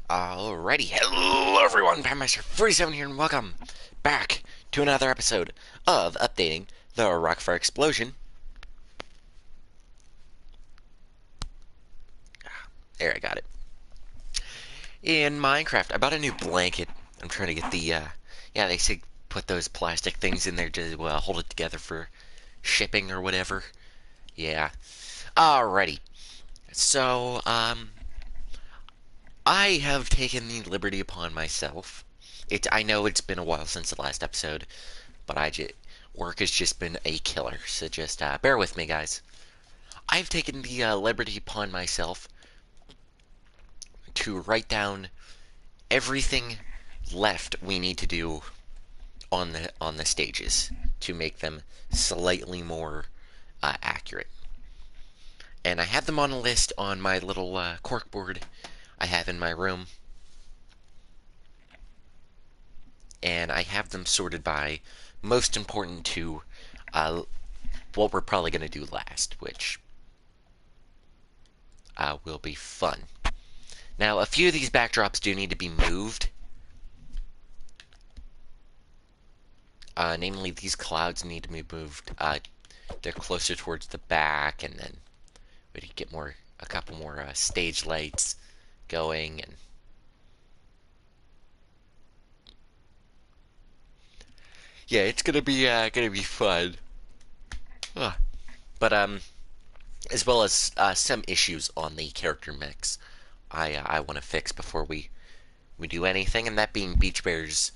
Alrighty, hello everyone, Bandmaster47 here, and welcome back to another episode of updating the Rockfire Explosion. There, I got it. In Minecraft, I bought a new blanket. I'm trying to get yeah, they say put those plastic things in there to hold it together for shipping or whatever. Yeah. Alrighty. So, I have taken the liberty upon myself. I know it's been a while since the last episode, but work has just been a killer. So just bear with me, guys. I've taken the liberty upon myself to write down everything left we need to do on the stages to make them slightly more accurate. And I have them on a list on my little corkboard I have in my room, and I have them sorted by most important to what we're probably going to do last, which will be fun. Now, a few of these backdrops do need to be moved. Namely, these clouds need to be moved. They're closer towards the back, and then we can get a couple more stage lights going, and yeah, it's gonna be fun. But as well as some issues on the character mix, I want to fix before we do anything, and that being Beach Bear's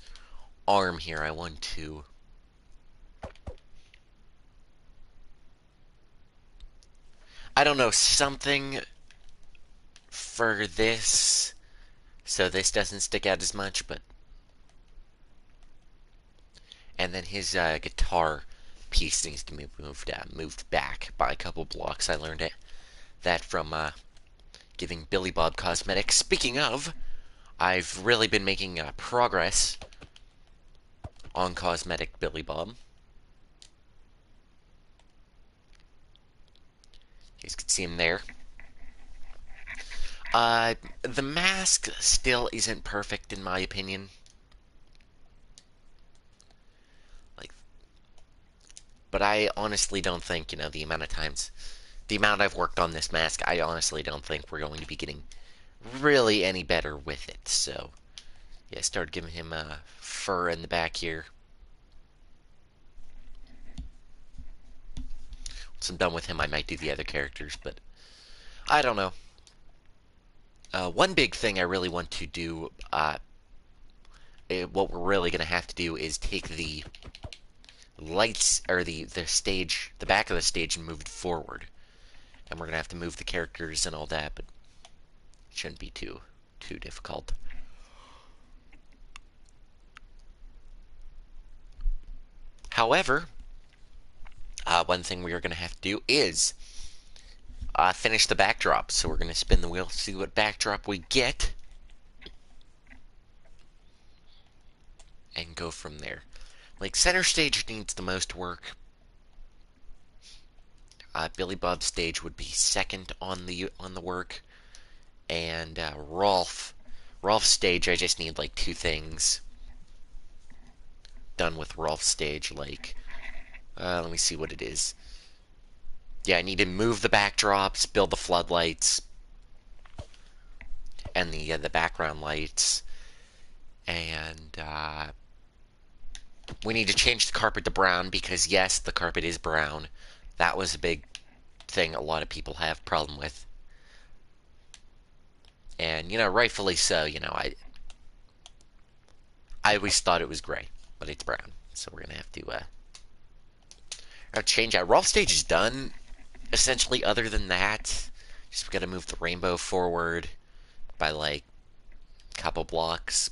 arm here. I want to I don't know, something for this so this doesn't stick out as much, but and then his guitar piece needs to be moved back by a couple blocks. I learned that from giving Billy Bob cosmetics. Speaking of, I've really been making progress on cosmetic Billy Bob. You guys can see him there. The mask still isn't perfect in my opinion. But I honestly don't think, the amount I've worked on this mask, I honestly don't think we're going to be getting really any better with it. So, yeah, I started giving him fur in the back here. Once I'm done with him, I might do the other characters, but I don't know. One big thing I really want to do, what we're really going to have to do is take the lights, or the stage, the back of the stage, and move it forward. And we're going to have to move the characters and all that, but it shouldn't be too difficult. However, one thing we are going to have to do is finish the backdrop. So we're going to spin the wheel, see what backdrop we get, and go from there. Like, center stage needs the most work. Billy Bob's stage would be second on the work, and Rolf's stage, I just need like two things done with Rolf's stage. Like, let me see what it is. Yeah, I need to move the backdrops, build the floodlights, and the background lights, and we need to change the carpet to brown because yes, the carpet is brown. That was a big thing a lot of people have problem with, and rightfully so. I always thought it was gray, but it's brown, so we're gonna have to change out. Rolf stage is done. Essentially, other than that, just gotta move the rainbow forward by like a couple blocks.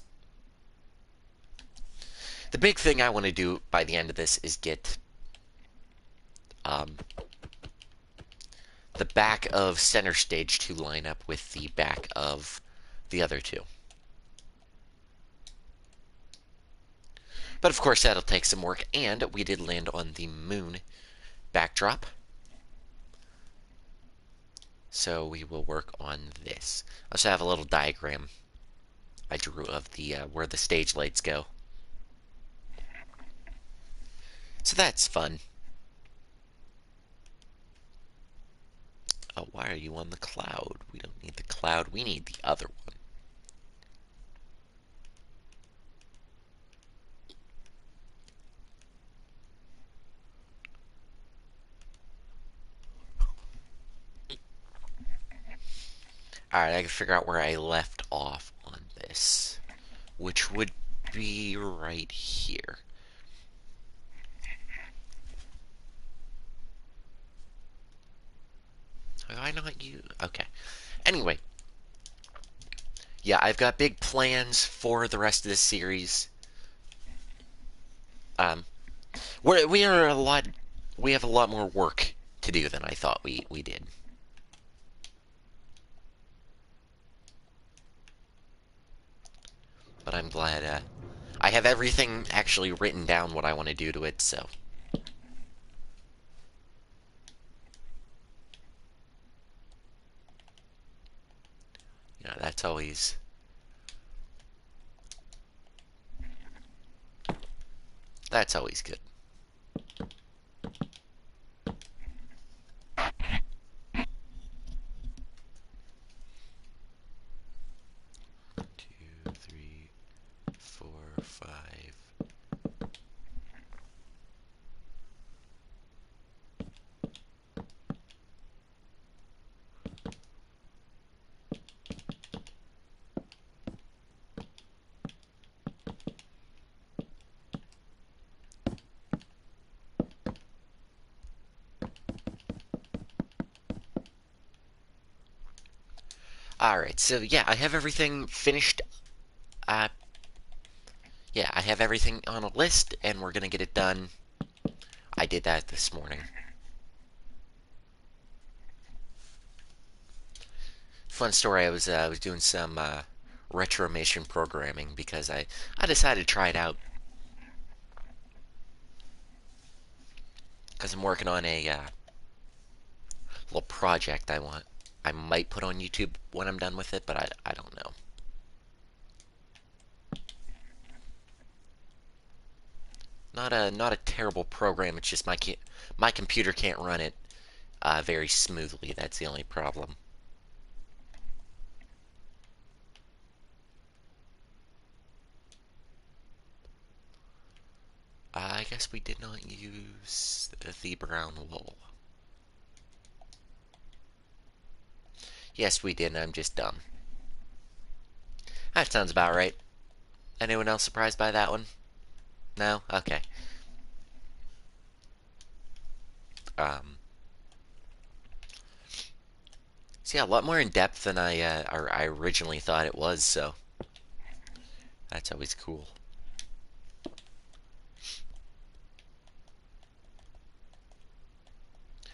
The big thing I want to do by the end of this is get the back of center stage to line up with the back of the other two. But of course, that'll take some work, and we did land on the moon backdrop. So we will work on this. I also have a little diagram I drew of the where the stage lights go. So that's fun. Oh, why are you on the cloud? We don't need the cloud. We need the other one. Alright, I can figure out where I left off on this, which would be right here. Have I not you? Okay. Anyway, yeah, I've got big plans for the rest of this series. Um, we are a lot. We have a lot more work to do than I thought we did. But I'm glad. I have everything actually written down what I want to do to it. So that's always good. 2, 3, 4, 5. Alright, so yeah, I have everything finished. Uh, yeah, I have everything on a list, and we're gonna get it done. I did that this morning. Fun story. I was doing some retromation programming because I decided to try it out because I'm working on a little project I might put on YouTube when I'm done with it, but I don't know. Not a terrible program. It's just my computer can't run it very smoothly. That's the only problem. I guess we did not use the brown wool. Yes, we did. I'm just dumb. That sounds about right. Anyone else surprised by that one? No? Okay. Um, so yeah, a lot more in depth than I originally thought it was, so that's always cool.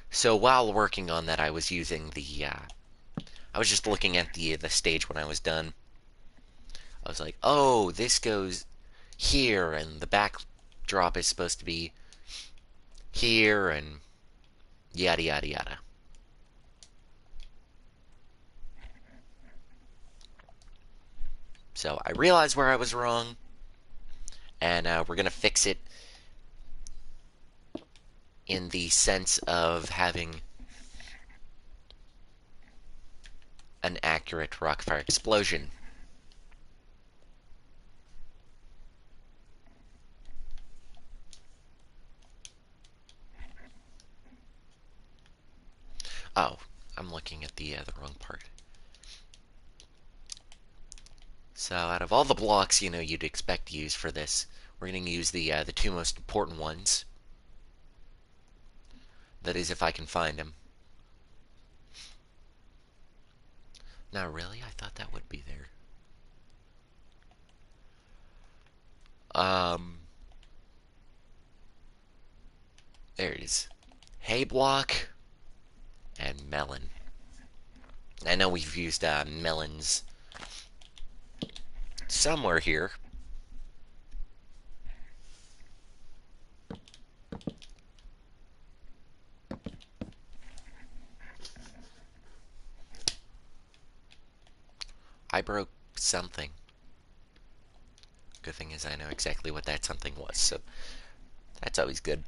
So while working on that, I was using I was just looking at the stage when I was done. I was like, oh, this goes here, and the backdrop is supposed to be here, and yada yada yada. So I realized where I was wrong, and we're gonna fix it in the sense of having an accurate rockfire explosion. Oh, I'm looking at the wrong part. So out of all the blocks, you'd expect to use for this, we're going to use the two most important ones. That is, if I can find them. Not really. I thought that would be there. Um, there it is. Hay block and melon. I know we've used melons somewhere here. I broke something. Good thing is I know exactly what that something was, so that's always good.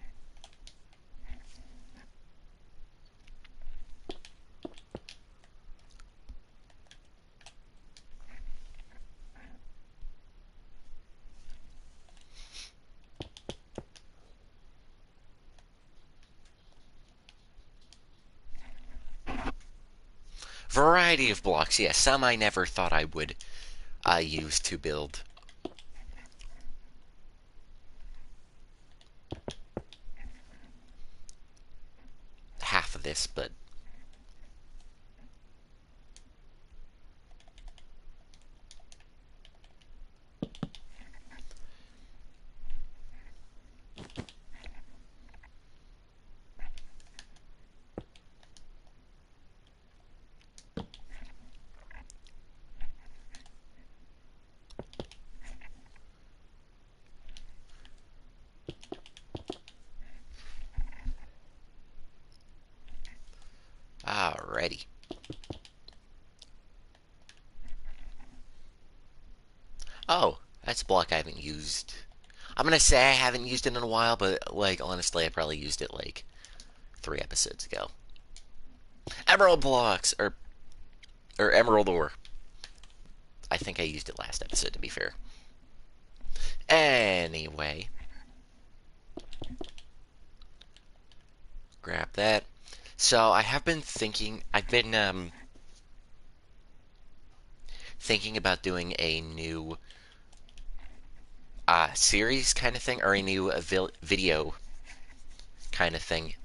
Variety of blocks, yes. Some I never thought I would use to build. Half of this, but alrighty. Oh, that's a block I haven't used. I'm gonna say I haven't used it in a while, but like honestly, I probably used it like 3 episodes ago. Emerald blocks, or emerald ore. I think I used it last episode, to be fair. Anyway, grab that. So I have been thinking. I've been thinking about doing a new series kind of thing, or a new video kind of thing.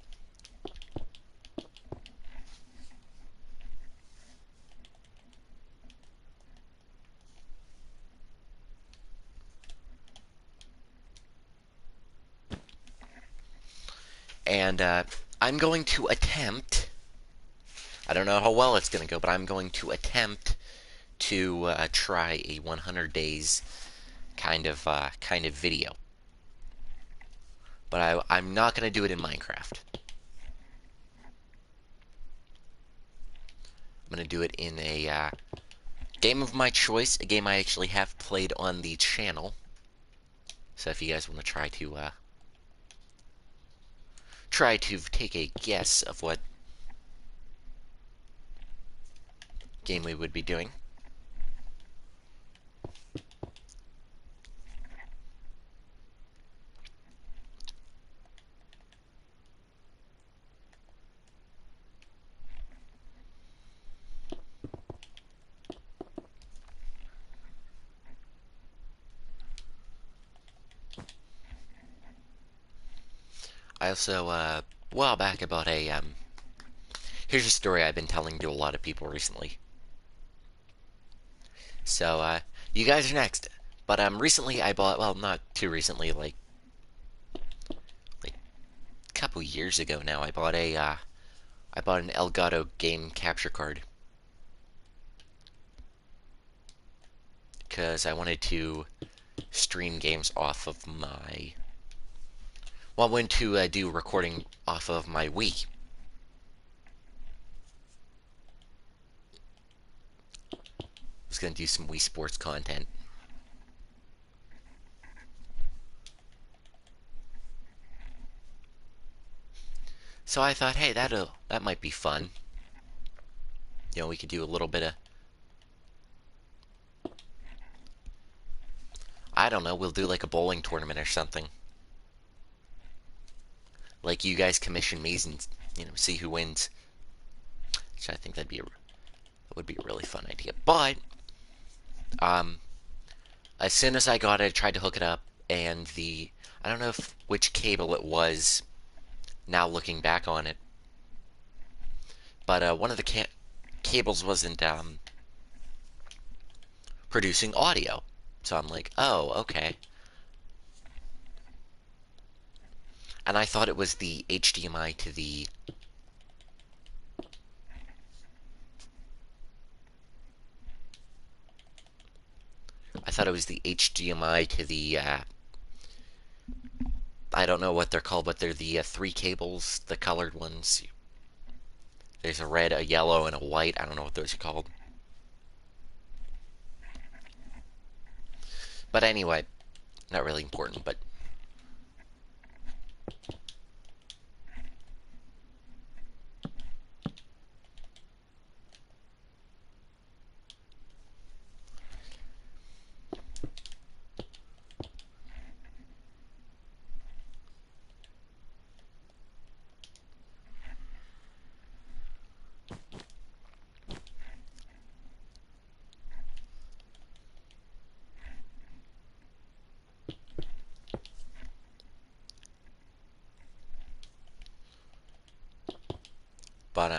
And I'm going to attempt. I don't know how well it's going to go, but I'm going to attempt to try a 100 days kind of video. But I'm not going to do it in Minecraft. I'm going to do it in a game of my choice, a game I actually have played on the channel. So if you guys want to try to take a guess of what game we would be doing. I also, a while back about here's a story I've been telling to a lot of people recently. So, you guys are next. But, recently I bought, well, not too recently, like a couple years ago now, I bought an Elgato game capture card. Because I wanted to stream games off of my, well, I wanted to do recording off of my Wii. I was going to do some Wii Sports content. So I thought, hey, that might be fun. You know, we could do a little bit of, I don't know, we'll do like a bowling tournament or something. Like you guys commission me and, you know, see who wins. Which I think that would be a really fun idea. But as soon as I got it, I tried to hook it up, and I don't know which cable it was. Now looking back on it, but one of the cables wasn't producing audio. So I'm like, oh, okay. And I thought it was the HDMI to the HDMI to the I don't know what they're called, but they're the 3 cables, the colored ones. There's a red, a yellow, and a white. I don't know what those are called. But anyway, Not really important, but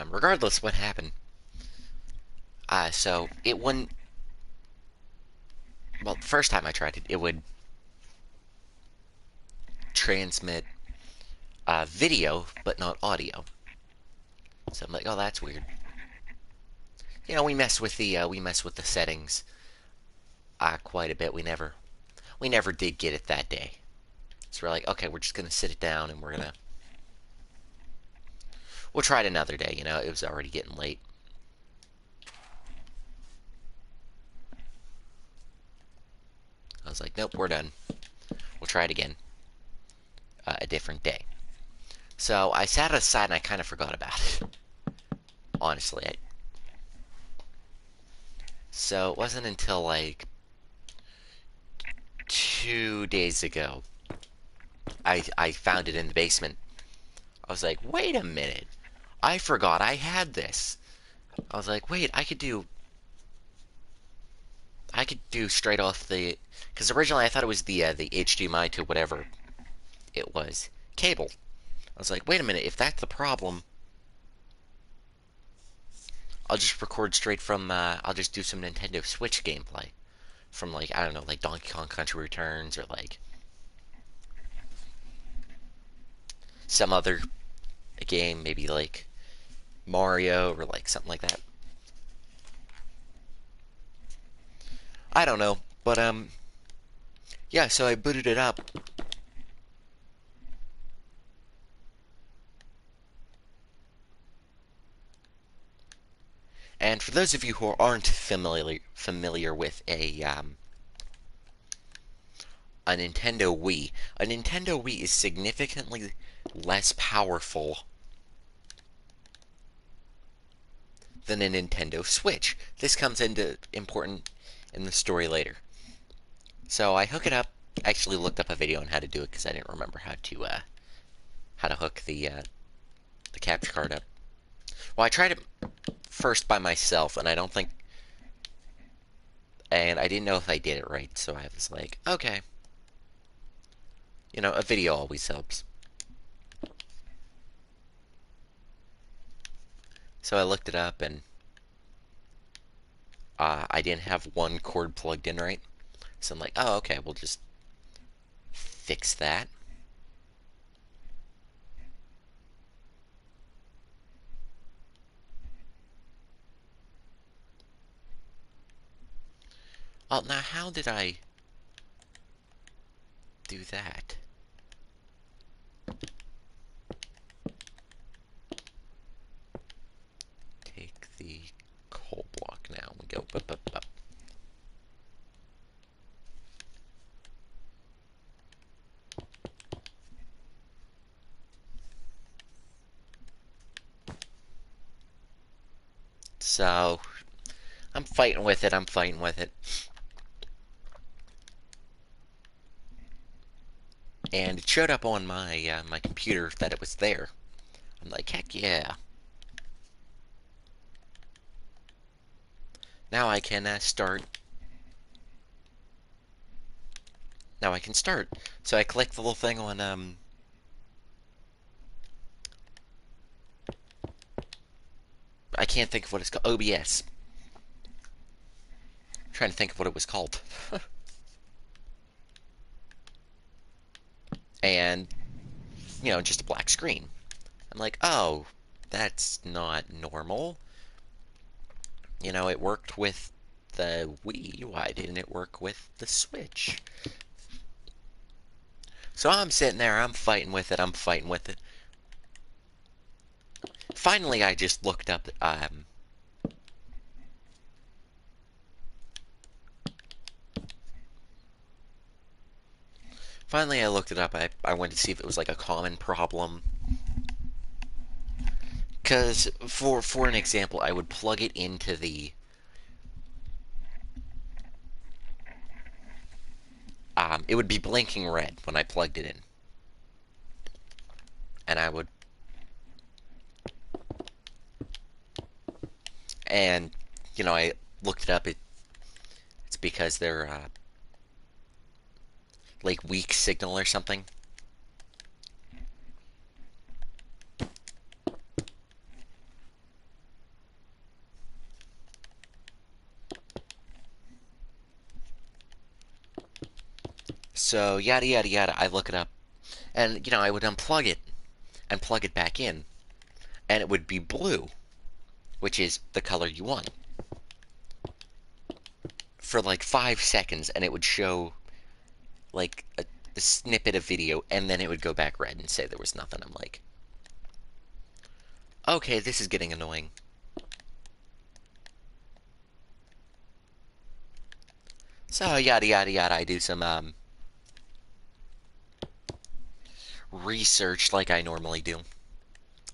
regardless what happened. So it wouldn't. Well, the first time I tried it, it would transmit video but not audio. So I'm like, oh, that's weird. You know, we mess with the settings quite a bit. We never did get it that day. So we're like, okay, we're just gonna sit it down and we'll try it another day. You know, it was already getting late. I was like, nope, we're done. We'll try it again a different day. So I sat aside and I kind of forgot about it. Honestly, so it wasn't until like 2 days ago I found it in the basement. I was like, wait a minute, I forgot I had this. I was like, wait, I could do straight off the, because originally I thought it was the HDMI to whatever it was cable. I was like, wait a minute, if that's the problem, I'll just record straight from I'll just do some Nintendo Switch gameplay from, like, I don't know, like Donkey Kong Country Returns or like some other game, maybe like Mario or like something like that. I don't know, but yeah, so I booted it up. And for those of you who aren't familiar with a Nintendo Wii, a Nintendo Wii is significantly less powerful than a Nintendo Switch. This comes into important in the story later. So I hook it up. I actually looked up a video on how to do it because I didn't remember how to hook the capture card up. Well, I tried it first by myself, and I didn't know if I did it right. So I was like, okay, you know, a video always helps. So I looked it up, and I didn't have one cord plugged in right. So I'm like, oh, okay, we'll just fix that. Oh, now how did I do that? Take the coal block now. We go bup, bup, bup. So I'm fighting with it. I'm fighting with it. And it showed up on my computer that it was there. I'm like, heck yeah! Now I can start. Now I can start. So I click the little thing on I can't think of what it's called. OBS. I'm trying to think of what it was called. And you know, just a black screen. I'm like, oh, that's not normal. You know, it worked with the Wii. Why didn't it work with the Switch? So I'm sitting there, I'm fighting with it, I'm fighting with it. Finally, I just looked up, finally I looked it up. I went to see if it was like a common problem. Because for an example, I would plug it into the it would be blinking red when I plugged it in, and I would and I looked it up. It's because they're like weak signal or something. So yada yada yada. I look it up, and I would unplug it and plug it back in, and it would be blue, which is the color you want, for like 5 seconds, and it would show like a snippet of video, and then it would go back red and say there was nothing. I'm like, okay, this is getting annoying. So yada yada yada. I do some research like I normally do.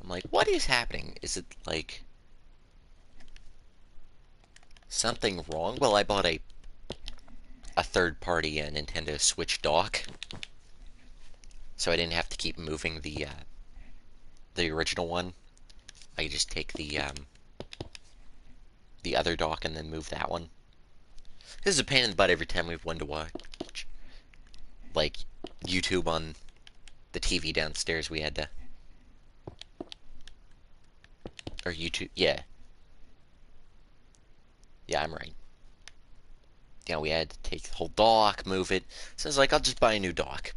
I'm like, what is happening? Is it like something wrong? Well, I bought a third-party Nintendo Switch dock, so I didn't have to keep moving the original one. I could just take the other dock and then move that one. This is a pain in the butt every time we have one to watch. Like YouTube on the TV downstairs, we had to, or YouTube, yeah, I'm right. We had to take the whole dock, move it. So I was like, I'll just buy a new dock.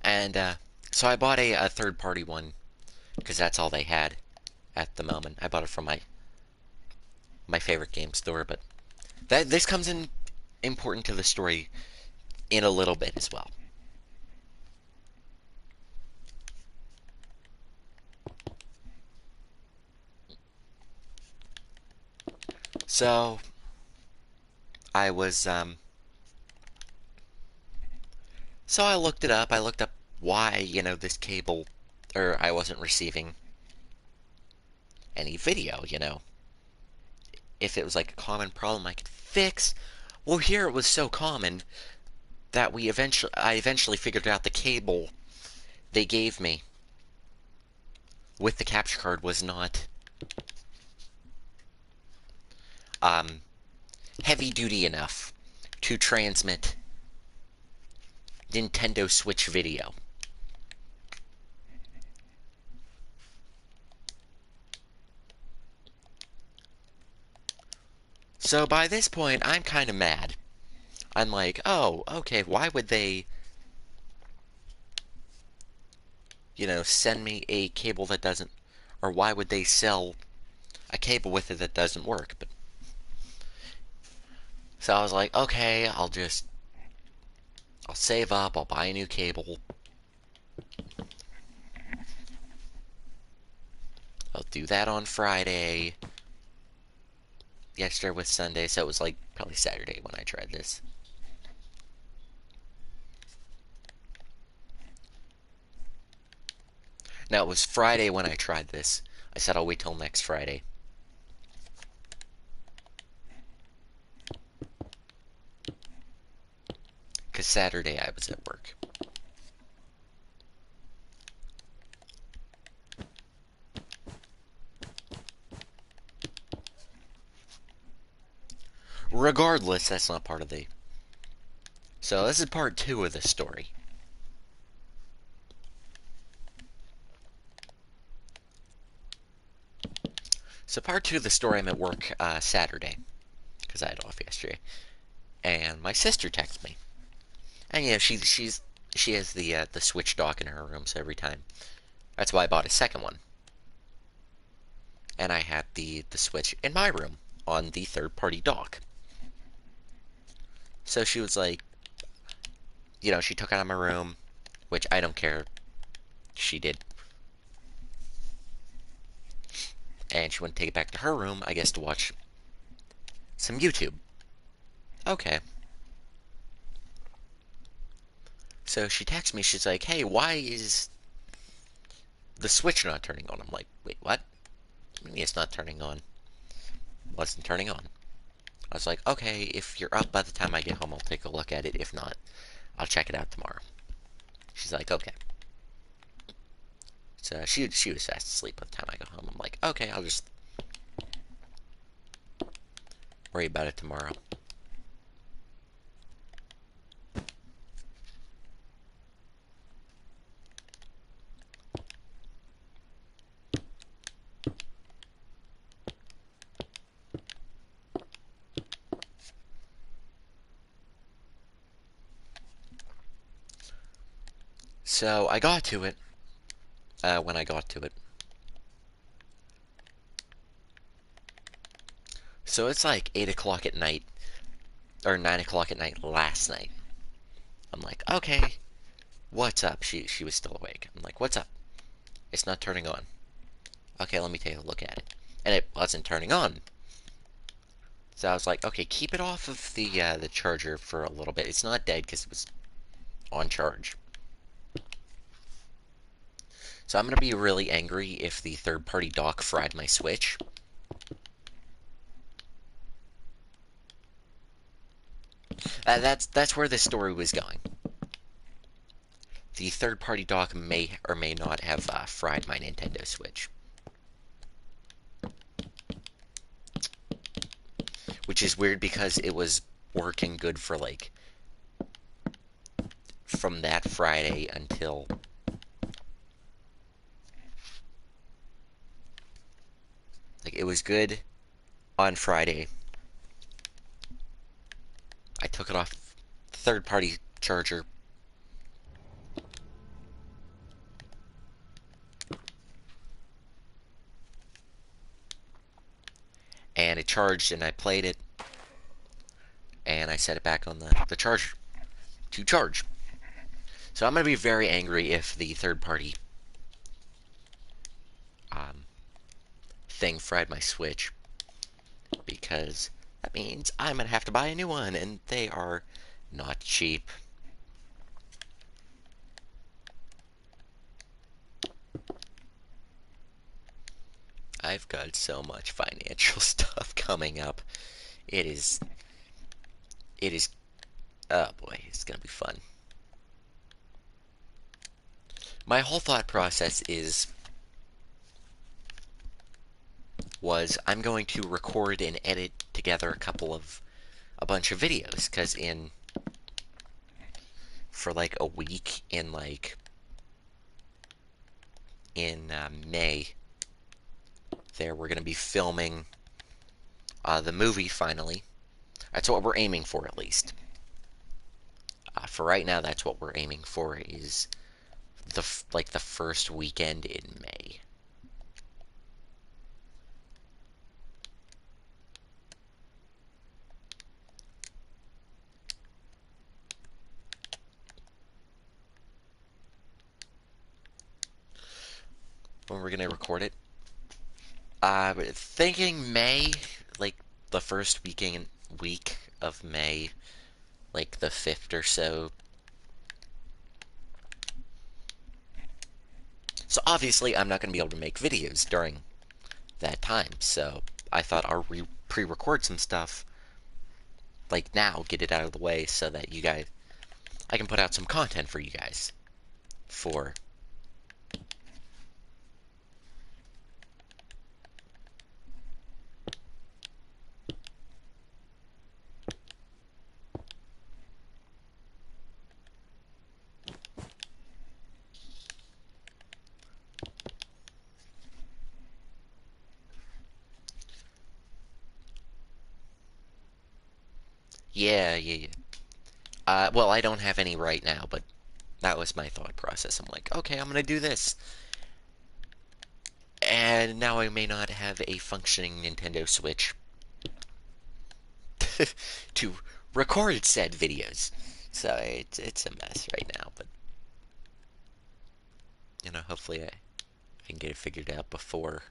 And so I bought a third-party one because that's all they had at the moment. I bought it from my favorite game store, but this comes in important to the story in a little bit as well. So I was so I looked it up. I looked up why, this cable, or I wasn't receiving any video, if it was like a common problem I could fix. Well, here it was so common that I eventually figured out the cable they gave me with the capture card was not heavy duty enough to transmit Nintendo Switch video. So by this point, I'm kind of mad. I'm like, oh, okay, why would they, send me a cable that doesn't, or why would they sell a cable with it that doesn't work? But so I was like, okay, I'll save up, I'll buy a new cable. I'll do that on Friday. Yesterday was Sunday, so it was like probably Saturday when I tried this. Now, it was Friday when I tried this. I said I'll wait till next Friday. Because Saturday I was at work. Regardless, that's not part of the... So this is part 2 of the story. So part 2 of the story, I'm at work Saturday, because I had off yesterday, and my sister texts me, and she has the Switch dock in her room, so every time, that's why I bought a second one, and I had the Switch in my room on the third-party dock. So she was like, she took it out of my room, which I don't care. She did. and she wanted to take it back to her room, I guess, to watch some YouTube. Okay. So she texts me, she's like, hey, why is the switch not turning on? I'm like, wait, what? What do you mean it's not turning on? Wasn't turning on. I was like, okay, if you're up by the time I get home, I'll take a look at it. If not, I'll check it out tomorrow. She's like, okay. So she was fast asleep by the time I go home. I'm like, okay, I'll just worry about it tomorrow. So I got to it. When I got to it. So it's like 8 o'clock at night, or 9 o'clock at night last night. I'm like, okay, what's up? She was still awake. I'm like, what's up? It's not turning on. Okay, let me take a look at it. And it wasn't turning on. So I was like, okay, keep it off of the charger for a little bit. It's not dead because it was on charge. So I'm going to be really angry if the third-party dock fried my Switch. That's where this story was going. The third-party dock may or may not have fried my Nintendo Switch. Which is weird because it was working good for, like, from that Friday until... Like, it was good on Friday. I took it off third-party charger. And it charged, and I played it. And I set it back on the charger to charge. So I'm going to be very angry if the third-party thing fried my Switch. Because that means I'm going to have to buy a new one, and they are not cheap. I've got so much financial stuff coming up. It is, oh boy, it's gonna be fun. My whole thought process was I'm going to record and edit together a bunch of videos, because for like a week in May, we're gonna be filming the movie finally. That's what we're aiming for, at least. For right now, that's what we're aiming for, is the first weekend in May. When we're gonna record it. Thinking May, like the first week of May, like the 5th or so. So obviously I'm not going to be able to make videos during that time, so I thought I'll pre-record some stuff, like now, get it out of the way so that I can put out some content for you guys. Yeah. Well, I don't have any right now, but that was my thought process. I'm like, okay, I'm gonna do this. And now I may not have a functioning Nintendo Switch to record said videos. So it's a mess right now, but hopefully I can get it figured out before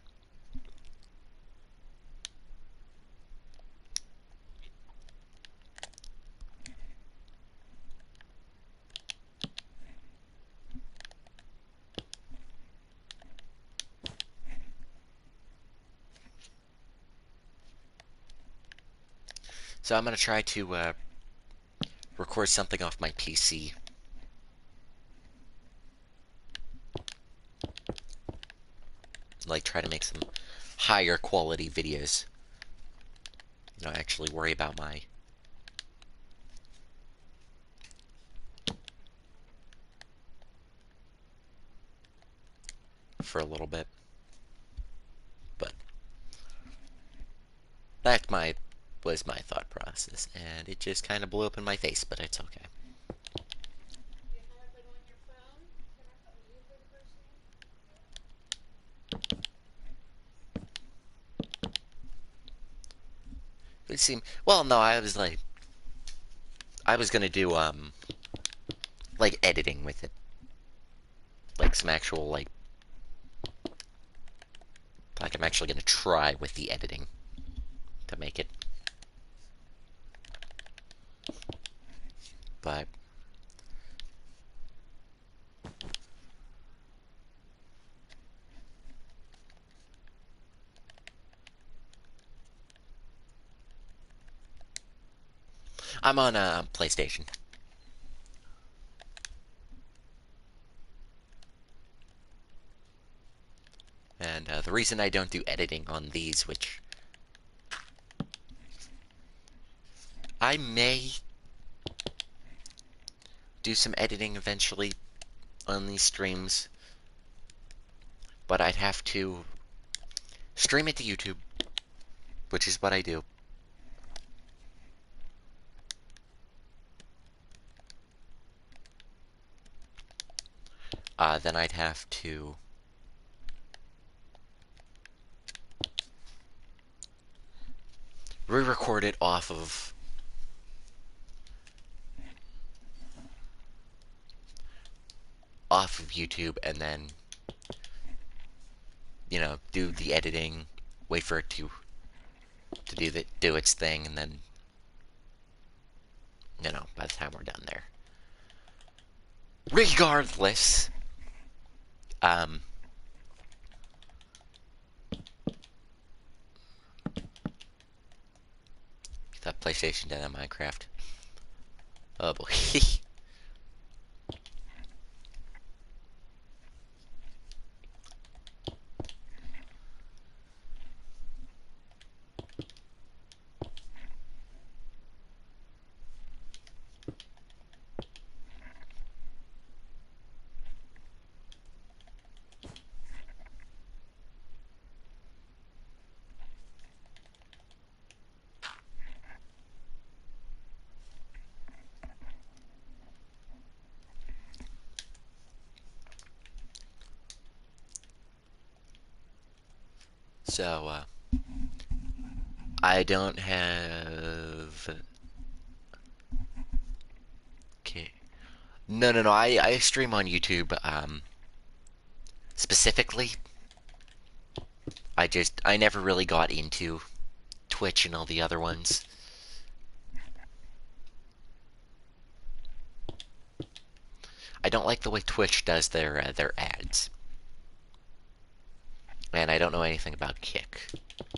So I'm gonna try to record something off my PC. Like, try to make some higher quality videos. Not actually worry about my... for a little bit. But that was my thought process, and it just kind of blew up in my face, but it's okay. It seemed... well, no, I was like... I was gonna do, like, editing with it. Like, some actual, like... Like, I'm actually gonna try with the editing to make it. But... I'm on, PlayStation. And, the reason I don't do editing on these, which... I may do some editing eventually on these streams, but I'd have to stream it to YouTube, which is what I do. Then I'd have to re-record it off of YouTube, and then, you know, do the editing, wait for it to do its thing, and then, you know, by the time we're done there. Regardless, that PlayStation did on Minecraft. Oh boy. So, I don't have... Okay. No, no, no, I stream on YouTube, specifically. I never really got into Twitch and all the other ones. I don't like the way Twitch does their ads. And I don't know anything about Kick,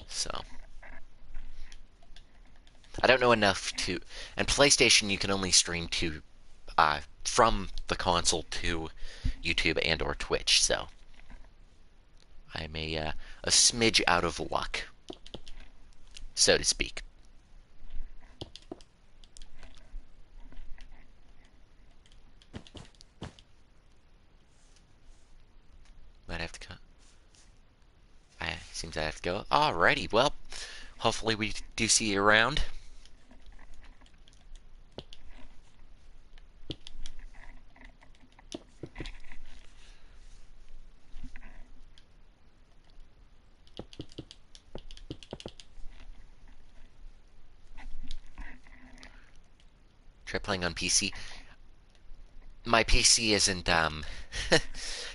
so... I don't know enough to... And PlayStation, you can only stream to... from the console to YouTube and or Twitch, so... I'm a smidge out of luck, so to speak. Might have to cut. Seems I have to go. Alrighty, well, hopefully we do see you around. Try playing on PC. My PC isn't,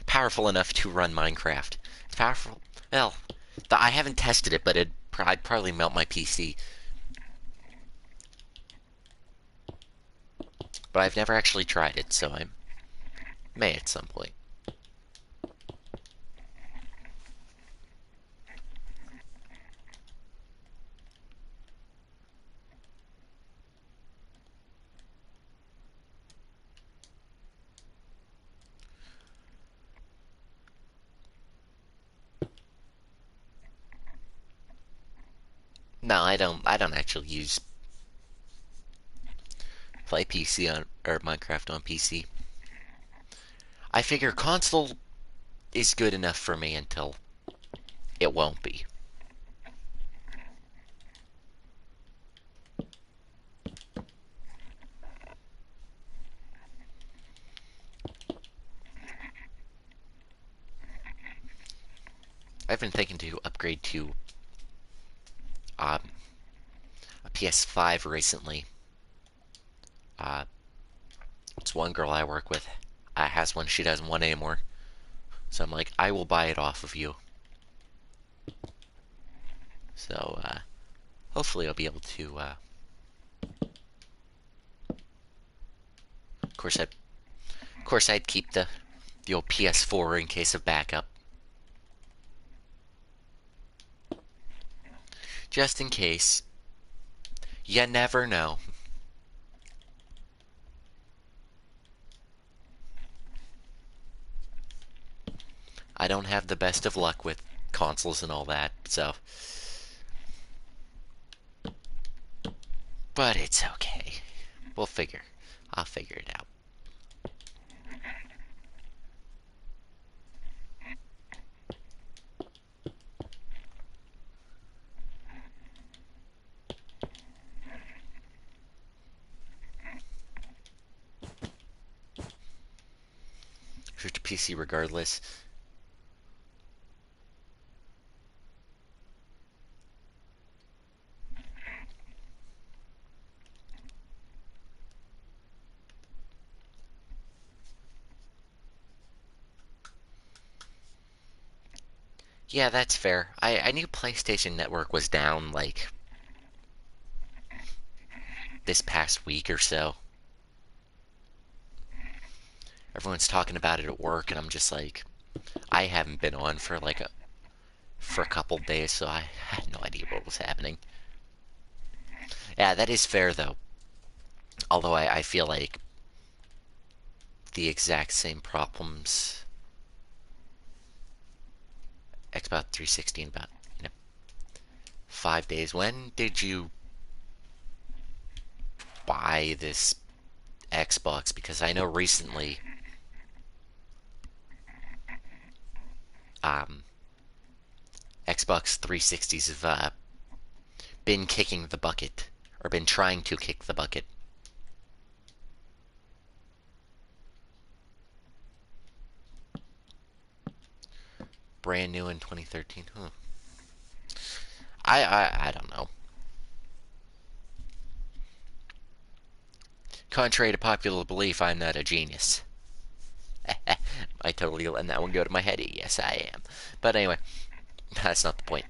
powerful enough to run Minecraft. It's powerful... Well, I haven't tested it, but I'd probably melt my PC. But I've never actually tried it, so I may at some point. No, I don't. I don't actually use play PC on or Minecraft on PC. I figure console is good enough for me until it won't be. I've been thinking to upgrade to um, a PS5 recently. Uh, it's one girl I work with has one. She doesn't want anymore. So I'm like, I will buy it off of you. So hopefully I'll be able to. Of course, I'd keep the old PS4 in case of backup, just in case. You never know. I don't have the best of luck with consoles and all that, so. But it's okay. We'll figure. I'll figure it out. Switch to PC regardless. Yeah, that's fair. I knew PlayStation Network was down, like, this past week or so. Everyone's talking about it at work, and I'm just like, I haven't been on for a couple days, so I had no idea what was happening. Yeah, that is fair, though. Although I feel like the exact same problems Xbox 360 in about, 5 days. When did you buy this Xbox? Because I know recently, um, Xbox 360s have been kicking the bucket, or been trying to kick the bucket. Brand new in 2013. Huh. I don't know. Contrary to popular belief, I'm not a genius. I totally let that one go to my head. Yes, I am. But anyway, that's not the point.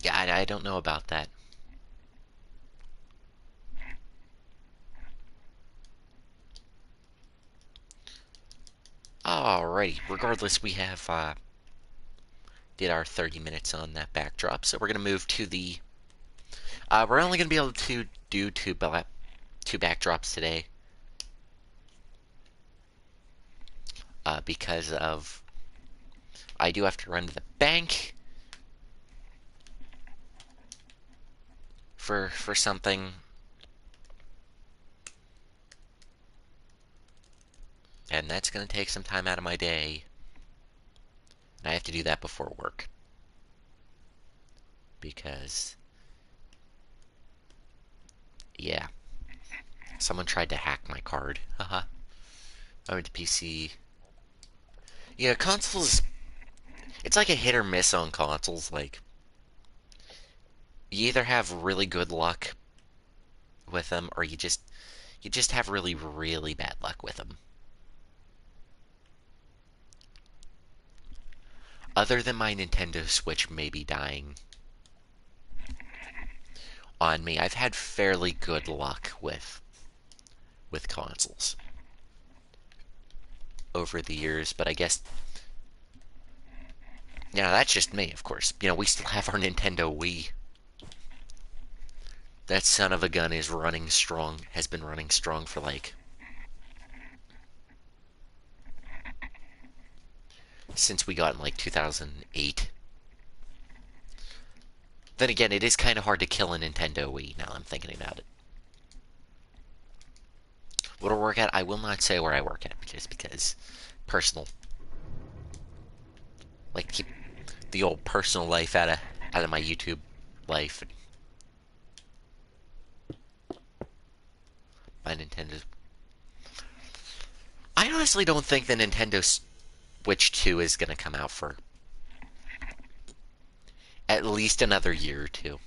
Yeah, I don't know about that. Alrighty. Regardless, we have did our 30 minutes on that backdrop, so we're gonna move to the. We're only gonna be able to do two backdrops today, because of I do have to run to the bank for something, and that's gonna take some time out of my day. And I have to do that before work because, yeah, someone tried to hack my card. Haha. I went to PC. Yeah, consoles. It's like a hit or miss on consoles. Like, you either have really good luck with them, or you just have really, really bad luck with them. Other than my Nintendo Switch maybe dying on me, I've had fairly good luck with consoles over the years, but I guess, that's just me, of course. We still have our Nintendo Wii. That son of a gun is running strong, has been running strong for since we got in 2008. Then again, it is kind of hard to kill a Nintendo Wii, now I'm thinking about it. What I work at, I will not say where I work at, just because personal. Like, keep the old personal life out of my YouTube life. My Nintendo. I honestly don't think the Nintendo Switch 2 is going to come out for at least another year or two.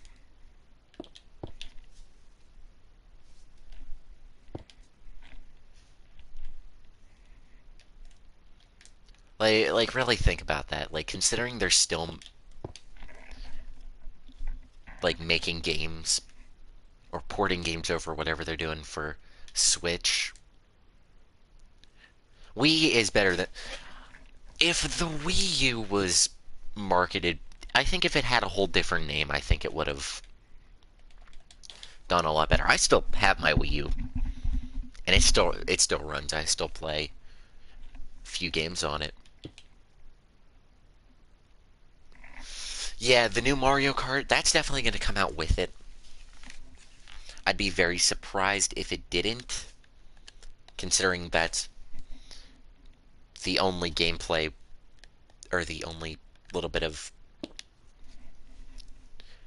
Like really think about that. Like, considering they're still like making games or porting games over, whatever they're doing for Switch. Wii is better than if the Wii U was marketed. I think if it had a whole different name, I think it would have done a lot better. I still have my Wii U, and it still runs. I still play a few games on it. Yeah, the new Mario Kart, that's definitely going to come out with it. I'd be very surprised if it didn't, considering that's the only gameplay, or the only little bit of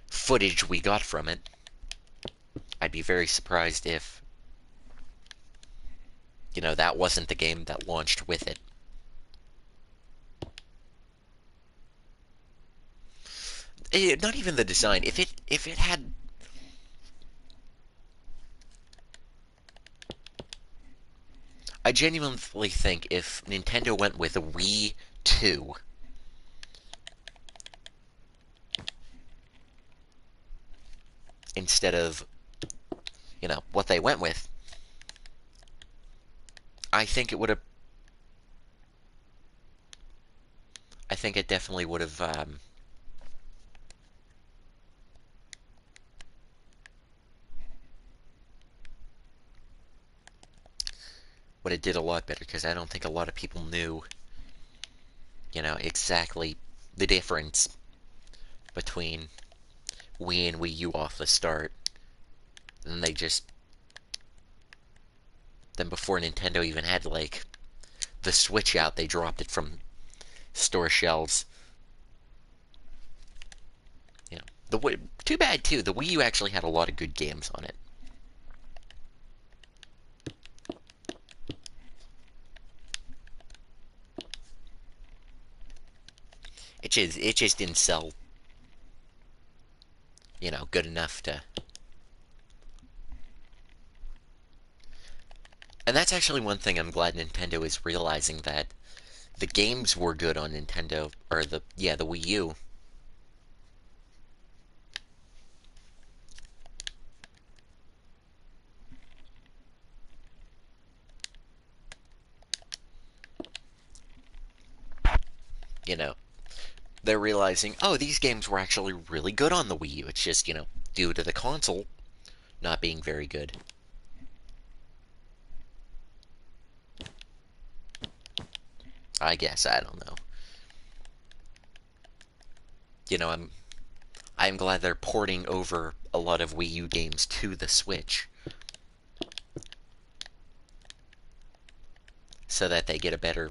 footage we got from it. I'd be very surprised if, that wasn't the game that launched with it. Not even the design. If it had, I genuinely think if Nintendo went with a Wii 2 instead of, what they went with, I think it would have. I think it definitely would have. Would have did a lot better because I don't think a lot of people knew, exactly the difference between Wii and Wii U off the start. And then before Nintendo even had like the Switch out, they dropped it from store shelves. Too bad too. The Wii U actually had a lot of good games on it. It just didn't sell, good enough to. And that's actually one thing I'm glad Nintendo is realizing, that the games were good on Nintendo, or the Wii U. You know, they're realizing, oh, these games were actually really good on the Wii U. It's just, due to the console not being very good. I guess, I don't know. I'm glad they're porting over a lot of Wii U games to the Switch, so that they get a better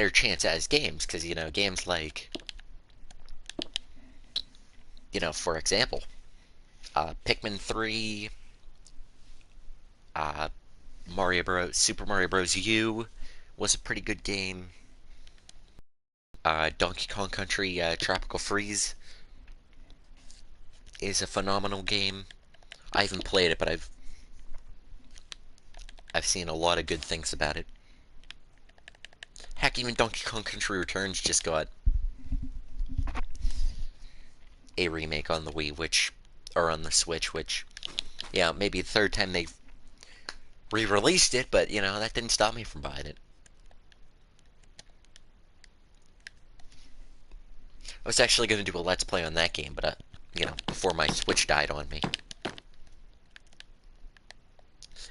chance as games, because games like, for example, Pikmin 3, uh, Super Mario Bros. U was a pretty good game. Donkey Kong Country Tropical Freeze is a phenomenal game. I haven't played it, but I've seen a lot of good things about it. Heck, even Donkey Kong Country Returns just got a remake on the Wii, or on the Switch, which, yeah, maybe the third time they've re-released it, but, that didn't stop me from buying it. I was actually going to do a Let's Play on that game, but, before my Switch died on me.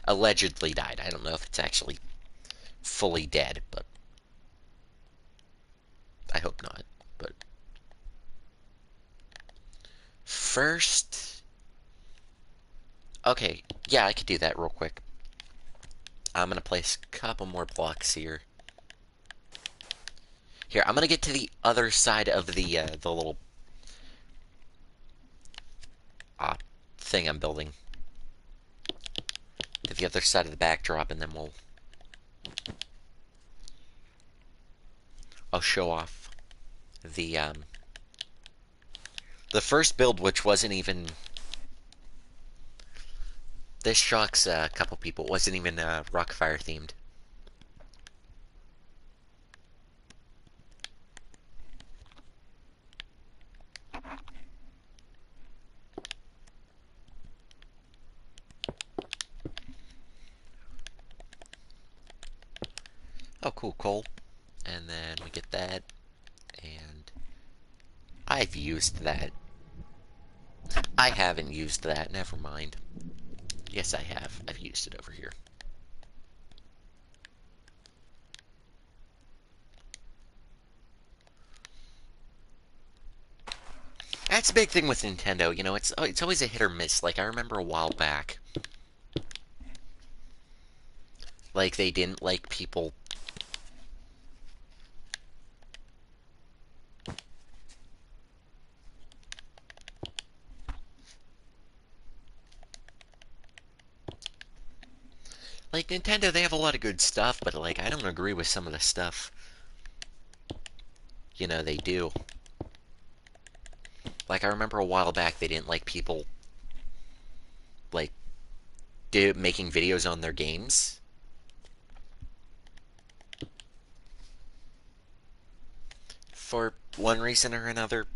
Allegedly died. I don't know if it's actually fully dead, but I hope not. But first... Okay, yeah, I could do that real quick. I'm gonna place a couple more blocks here. Here, I'm gonna get to the other side of the little thing I'm building. To the other side of the backdrop, and then I'll show off the first build, which wasn't even... This shocks a couple people. It wasn't even Rockfire themed. Oh, cool, coal. And then we get that. And I've used that. I haven't used that. Never mind. Yes, I have. I've used it over here. That's a big thing with Nintendo. You know, it's always a hit or miss. Like, I remember a while back, like, they didn't like people... Like, Nintendo, they have a lot of good stuff, but, like, I don't agree with some of the stuff, you know, they do. Like, I remember a while back, they didn't like people, like, making videos on their games. For one reason or another.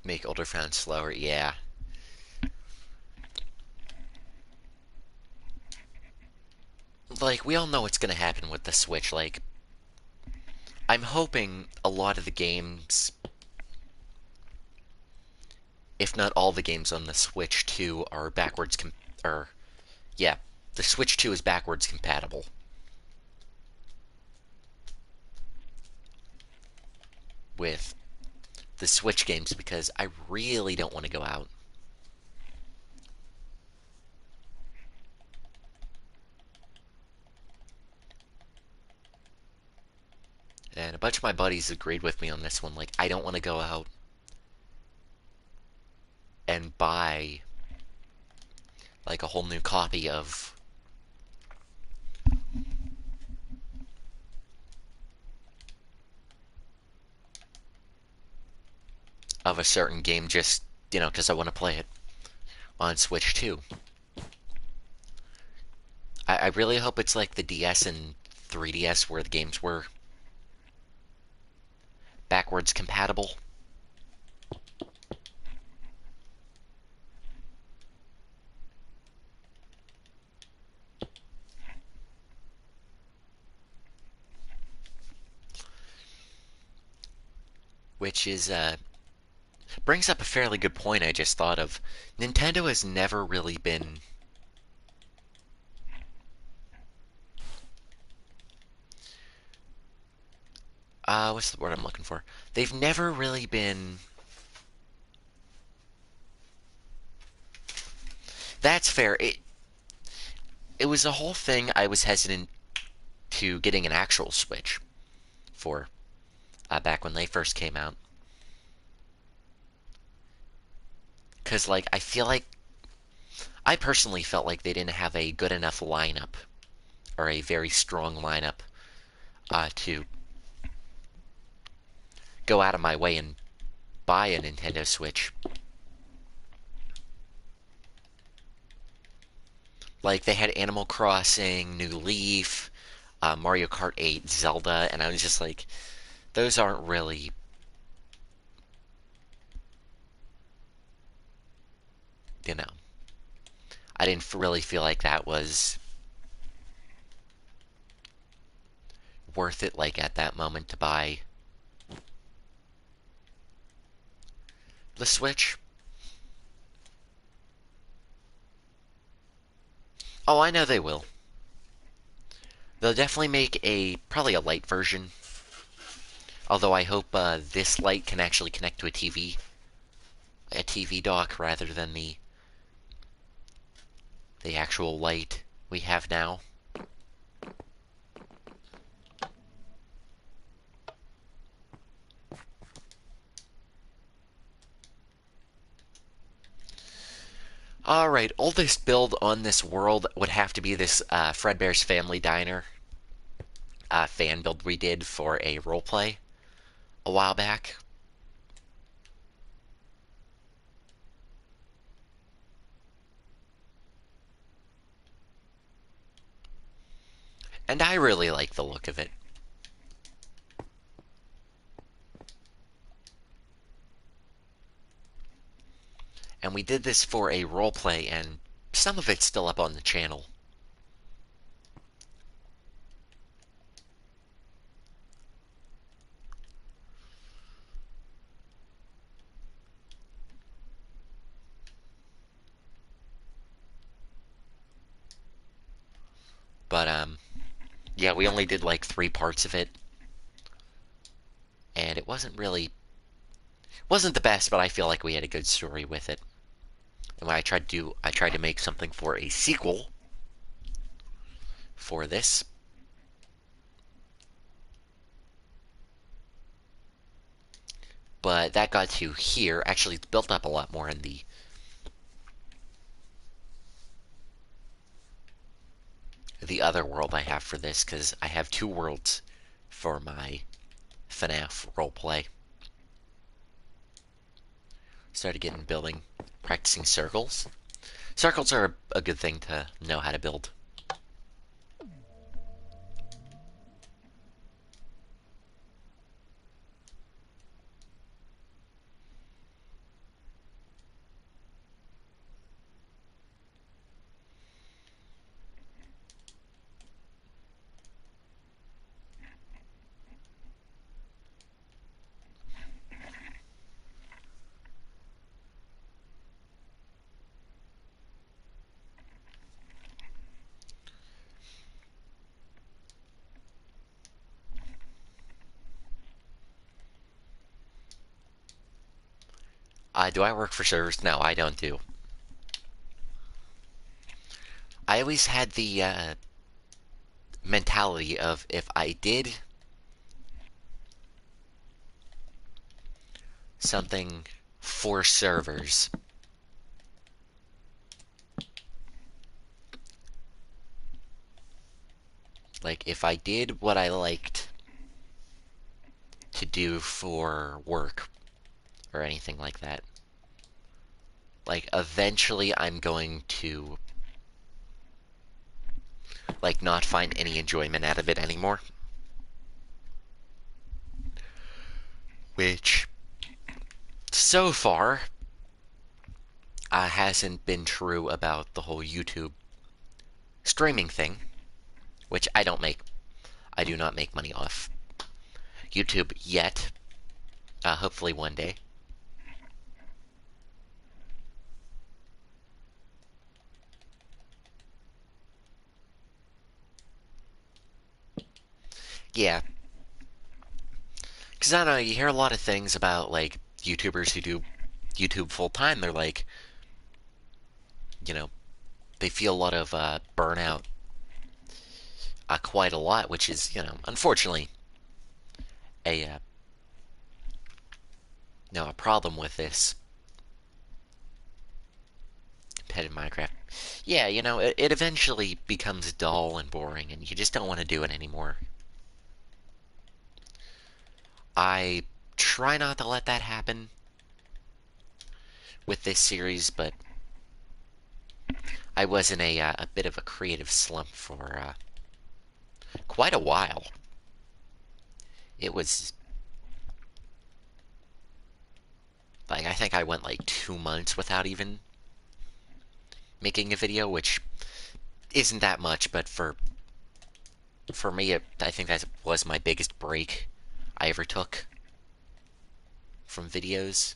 Make older phones slower, yeah. Like, we all know what's gonna happen with the Switch. Like, I'm hoping a lot of the games, if not all the games on the Switch 2, are or, yeah, the Switch 2 is backwards compatible with the Switch games, because I really don't want to go out. And a bunch of my buddies agreed with me on this one. Like, I don't want to go out and buy, like, a whole new copy of a certain game just, you know, because I want to play it on Switch 2. I really hope it's like the DS and 3DS where the games were backwards compatible. Which is, brings up a fairly good point I just thought of. Nintendo has never really been... what's the word I'm looking for? They've never really been... That's fair. It was a whole thing I was hesitant to getting an actual Switch for, back when they first came out. Because, like, I feel like... I personally felt like they didn't have a good enough lineup, or a very strong lineup, to go out of my way and buy a Nintendo Switch. Like, they had Animal Crossing, New Leaf, Mario Kart 8, Zelda, and I was just like, those aren't really... You know, I didn't really feel like that was... worth it, like, at that moment to buy the Switch. Oh, I know they will. They'll definitely make probably a light version. Although I hope this light can actually connect to a TV dock rather than the actual light we have now. Alright, oldest build on this world would have to be this Fredbear's Family Diner fan build we did for a roleplay a while back. And I really like the look of it. And we did this for a roleplay, and some of it's still up on the channel. But, yeah, we only did like 3 parts of it. And it wasn't the best, but I feel like we had a good story with it. And what I tried to make something for a sequel for this. But that got to here. Actually, it's built up a lot more in the other world I have for this, because I have 2 worlds for my FNAF roleplay. Started getting building, practicing circles. Circles are a good thing to know how to build. Do I work for servers? No, I don't do. I always had the mentality of if I did something for servers, like if I did what I liked to do for work or anything like that, like eventually I'm going to like not find any enjoyment out of it anymore. Which so far hasn't been true about the whole YouTube streaming thing, which I do not make money off YouTube yet. Hopefully one day. Yeah, because I don't know, you hear a lot of things about like YouTubers who do YouTube full time. They're like, you know, they feel a lot of burnout, quite a lot, which is, unfortunately a a problem with this competitive Minecraft. Yeah, it eventually becomes dull and boring, and you just don't want to do it anymore. I try not to let that happen with this series, but I was in a bit of a creative slump for quite a while. It was like, I think I went like 2 months without even making a video, which isn't that much, but for for me, I think that was my biggest break I ever took from videos.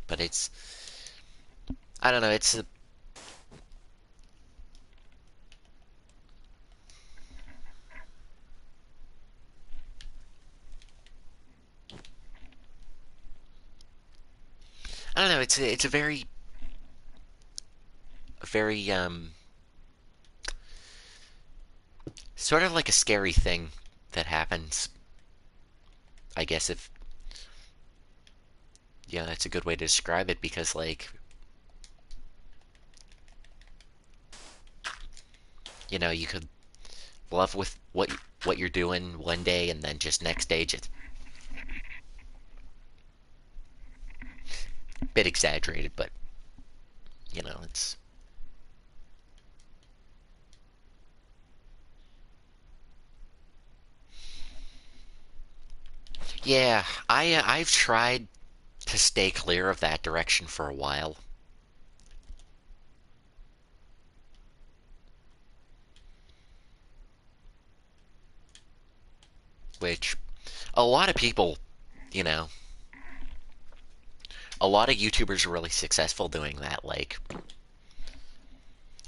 But I don't know, I don't know, it's a very, sort of like a scary thing that happens. I guess if, yeah, that's a good way to describe it because, like, you could love with what you're doing one day and then just next day just a bit exaggerated, but it's yeah. I've tried to stay clear of that direction for a while, which a lot of people, you know, a lot of YouTubers are really successful doing that. Like,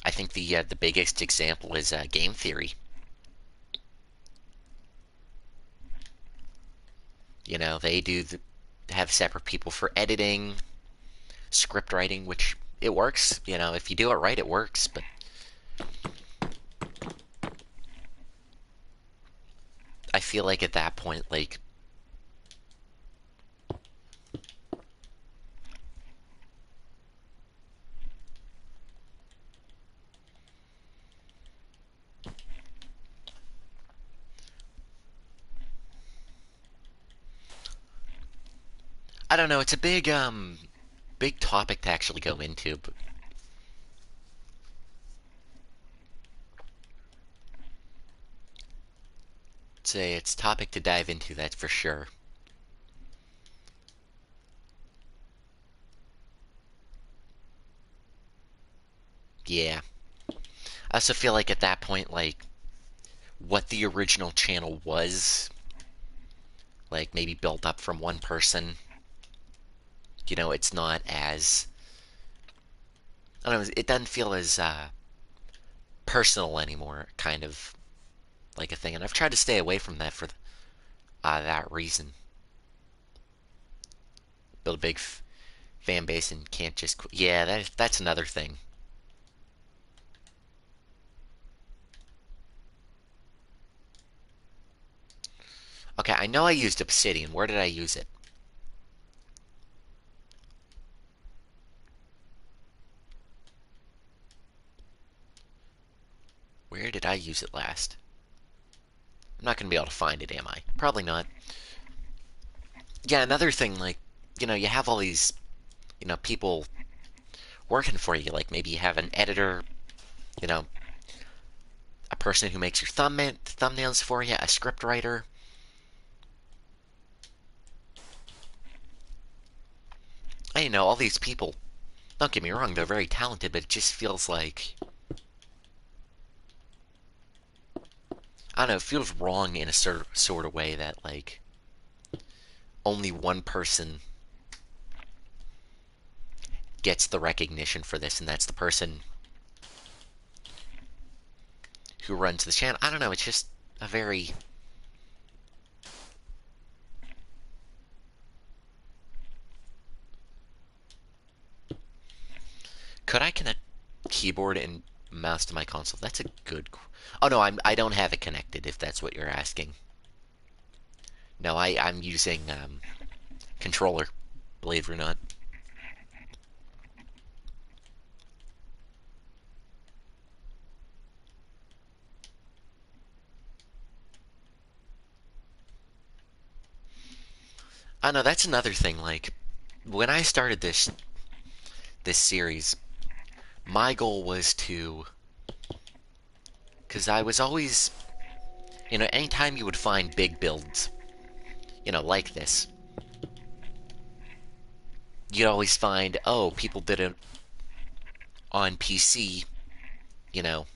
I think the biggest example is Game Theory. They have separate people for editing, script writing, which it works. If you do it right, it works. But I feel like at that point, like, I don't know. It's a big topic to actually go into, but it's a topic to dive into. That's for sure. Yeah. I also feel like at that point, like, what the original channel was, like, maybe built up from one person. It's not as, I don't know. It doesn't feel as personal anymore. Kind of like a thing, and I've tried to stay away from that for that reason. Build a big fan base and can't just yeah, that's another thing. Okay, I know I used Obsidian. Where did I use it? Where did I use it last? I'm not going to be able to find it, am I? Probably not. Yeah, another thing, like, you have all these, people working for you. Like, maybe you have an editor, you know, a person who makes your thumbnails for you, a script writer. And, all these people, don't get me wrong, they're very talented, but it just feels like, I don't know, it feels wrong in a sort of way that, like, only one person gets the recognition for this, and that's the person who runs the channel. I don't know, it's just a very. Could I connect keyboard and mouse to my console? That's a good. Oh no, I don't have it connected. If that's what you're asking. No, I'm using controller, believe it or not. I know that's another thing. Like when I started this series, my goal was to, because I was always, anytime you would find big builds, like this, you'd always find, oh, people did it on PC you know,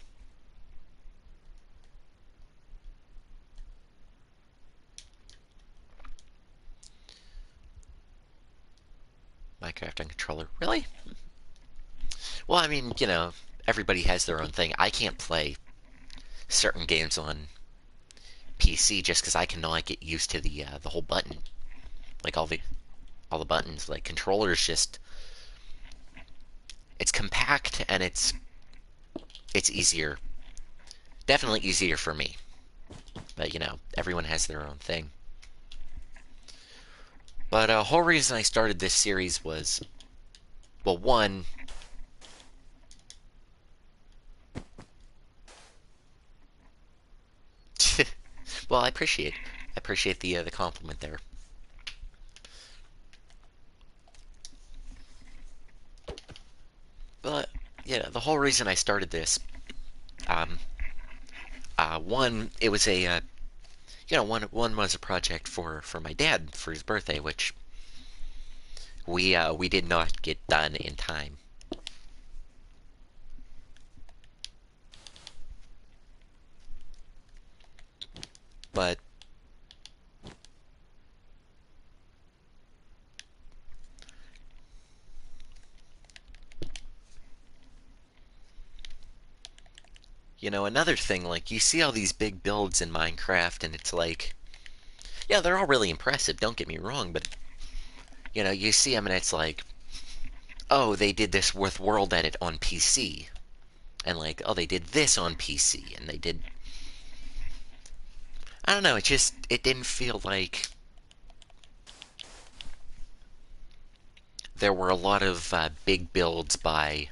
Minecraft on controller. Really? Well, I mean, everybody has their own thing. I can't play certain games on PC just because I cannot get used to the whole button, like all the buttons. Like controllers, just it's compact and it's easier, definitely easier for me. But everyone has their own thing. But a whole reason I started this series was, well, one, well, I appreciate the compliment there. But the whole reason I started this, um, one, it was one was a project for my dad for his birthday, which we did not get done in time. But another thing, like you see all these big builds in Minecraft, and it's like, yeah, they're all really impressive. Don't get me wrong, but you see them, and it's like, oh, they did this with World Edit on PC, and like, oh, they did this on PC, and they did. I don't know. It didn't feel like there were a lot of big builds by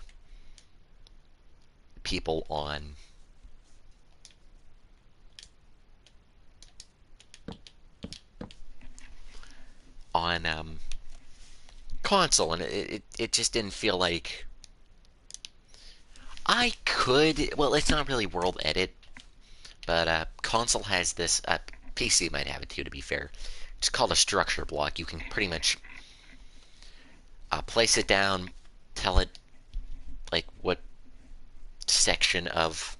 people on console, and it just didn't feel like I could. Well, it's not really World Edit, but console has this. PC might have it too, to be fair. It's called a structure block. You can pretty much place it down, tell it like what section of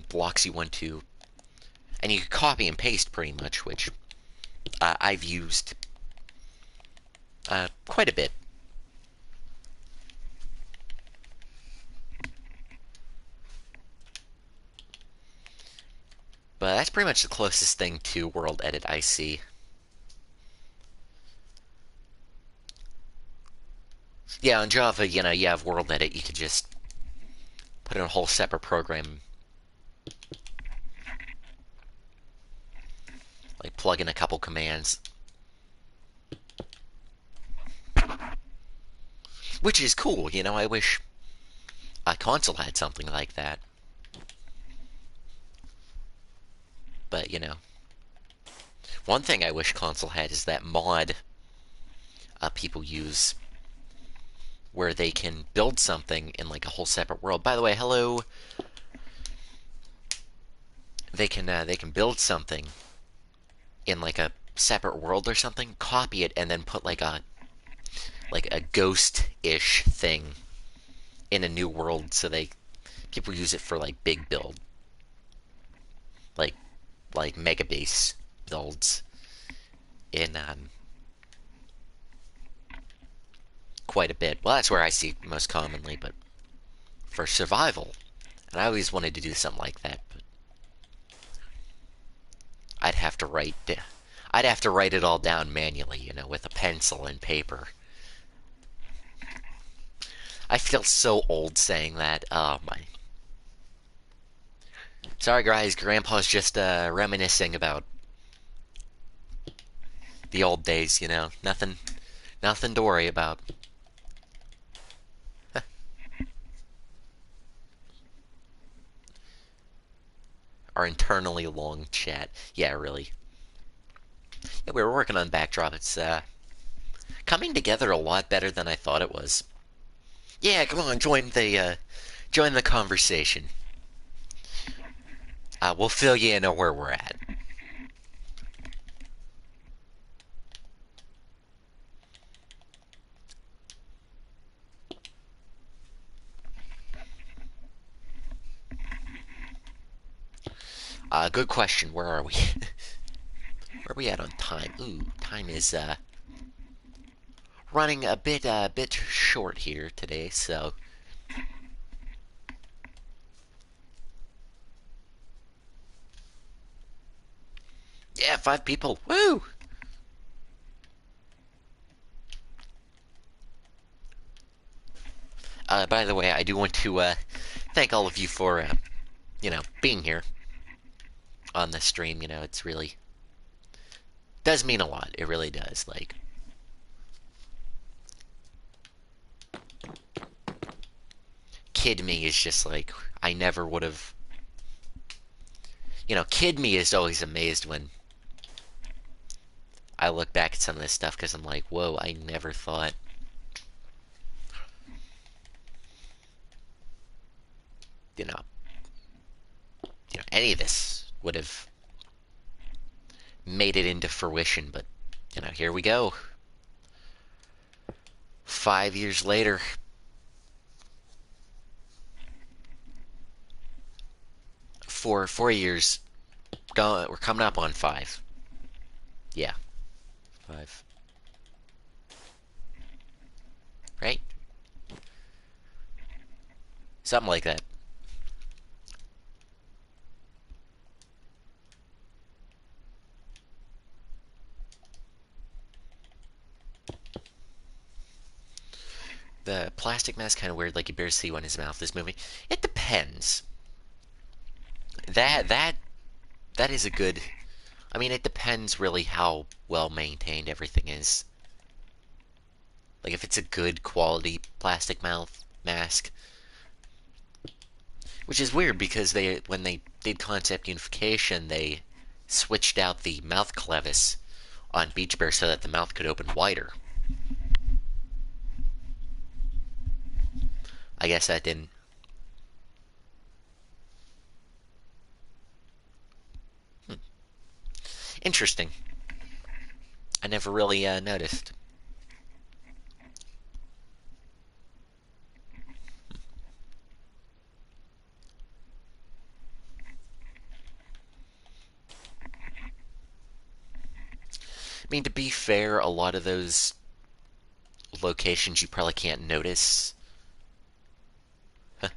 blocks you want to, and you can copy and paste pretty much, which I've used quite a bit. But that's pretty much the closest thing to World Edit I see. Yeah, on Java, you have World Edit. You could just put in a whole separate program, like plug in a couple commands, which is cool. I wish a console had something like that. But one thing I wish console had is that mod people use where they can build something in like a whole separate world. By the way, hello. They can build something in like a separate world or something, copy it, and then put like a ghost-ish thing in a new world, so people use it for like big build, like mega base builds in quite a bit. Well, that's where I see most commonly, but for survival, and I always wanted to do something like that, but I'd have to write. I'd have to write it all down manually, with a pencil and paper. I feel so old saying that. Oh my. Sorry, guys. Grandpa's just reminiscing about the old days. Nothing to worry about. Our internally long chat. Yeah, really. Yeah, we were working on Backdrop. It's coming together a lot better than I thought it was. Yeah, come on, join the conversation. We'll fill you in on where we're at. Good question. Where are we? Where are we at on time? Ooh, time is running a bit short here today. So yeah, 5 people. Woo! By the way, I do want to thank all of you for being here on the stream. It's really does mean a lot. It really does. Like, kid me is just like I never would have. Kid me is always amazed when I look back at some of this stuff because I'm like, whoa, I never thought you know, any of this would have made it into fruition. But here we go. 5 years later, 4 years. We're coming up on 5. Yeah, 5. Right? Something like that. The plastic mask kind of weird, like you barely see when his mouth is moving. It depends. That is a good. I mean, it depends really how well maintained everything is. Like if it's a good quality plastic mouth mask, which is weird because when they did concept unification, they switched out the mouth clevis on Beach Bear so that the mouth could open wider. I guess that didn't. Interesting. I never really noticed. I mean, to be fair, a lot of those locations you probably can't notice. I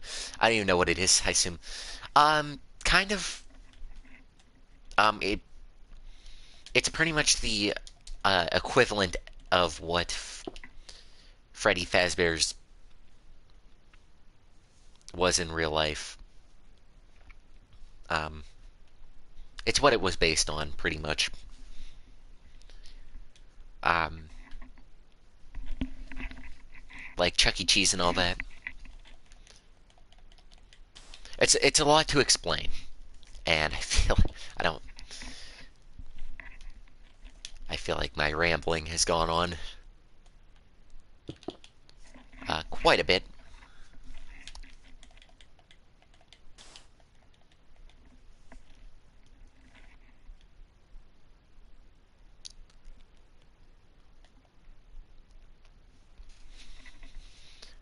don't even know what it is. I assume, kind of, it's pretty much the equivalent of what Freddy Fazbear's was in real life. Um, it's what it was based on, pretty much. Um, like Chuck E. Cheese and all that. It's a lot to explain, and I don't. I feel like my rambling has gone on quite a bit.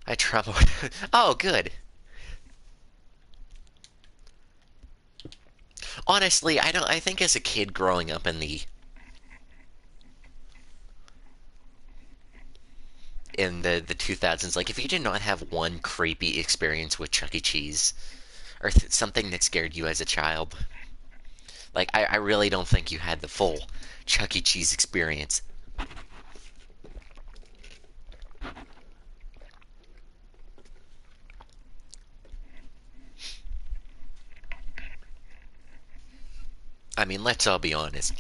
I trouble. Oh, good. Honestly, I don't. I think as a kid growing up in the 2000s, like if you did not have one creepy experience with Chuck E. Cheese or something that scared you as a child, like I really don't think you had the full Chuck E. Cheese experience. I mean, let's all be honest.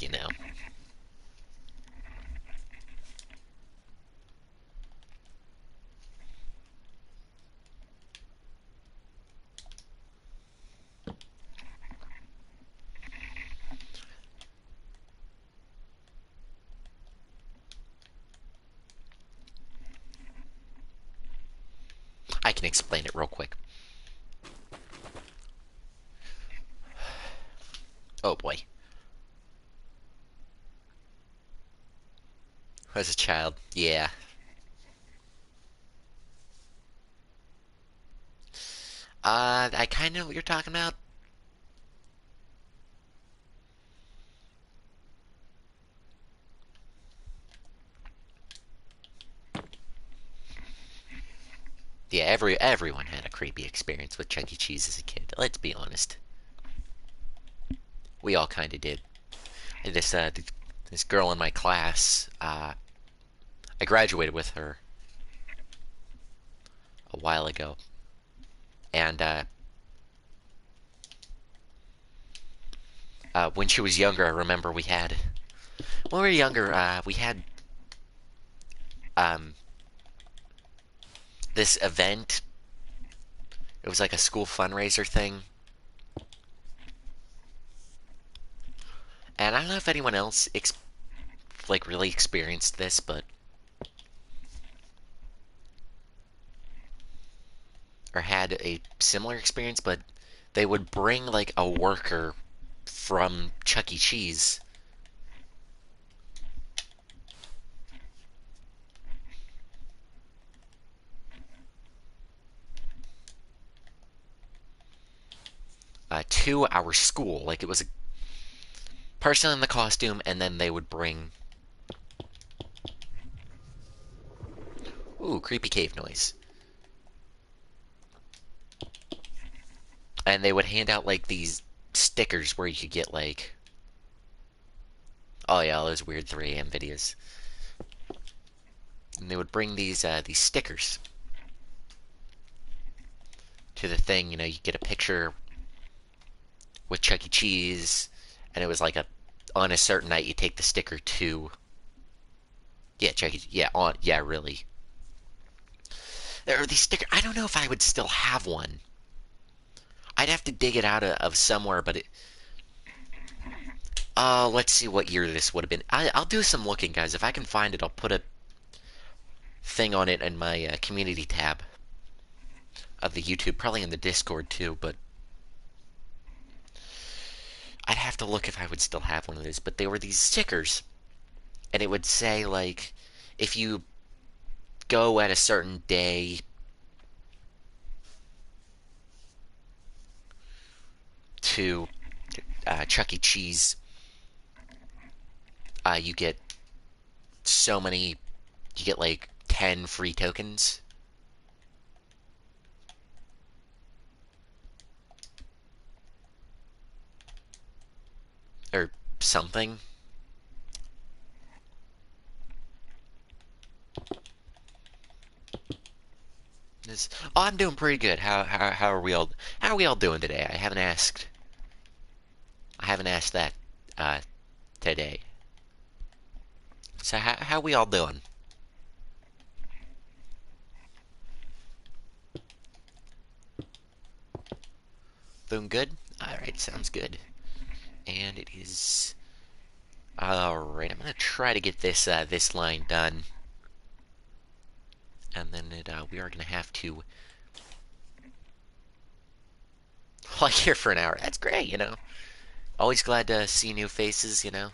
I can explain it real quick. Oh boy. As a child, yeah. I kind of know what you're talking about. Yeah, everyone had a creepy experience with Chuck E. Cheese as a kid. Let's be honest. We all kind of did. This girl in my class, I graduated with her a while ago, and when she was younger, I remember when we were younger, we had um, this event. It was like a school fundraiser thing, and I don't know if anyone else like really experienced this, but or had a similar experience, but they would bring like a worker from Chuck E. Cheese to our school. Like it was a person in the costume, and then they would bring creepy cave noise, and they would hand out like these stickers where you could get like oh yeah, those weird 3 a.m. videos, and they would bring these stickers to the thing. You know, you get a picture with Chuck E. Cheese, and it was like a on a certain night you take the sticker to Chuck E. Really. There are these stickers. I don't know if I would still have one. I'd have to dig it out of somewhere, but let's see what year this would have been. I'll do some looking, guys. If I can find it, I'll put a thing on it in my community tab of the YouTube, probably in the Discord too, but I'd have to look if I would still have one of these. But they were these stickers, and it would say, like, if you go at a certain day to Chuck E. Cheese, you get so many, you get like 10 free tokens. Or something. Oh, I'm doing pretty good. How are we all doing today? I haven't asked that uh, today. So how are we all doing? Doing good? Alright, sounds good. And it is alright, I'm gonna try to get this line done. And then we are gonna have to like here for an hour. That's great, you know. Always glad to see new faces, you know.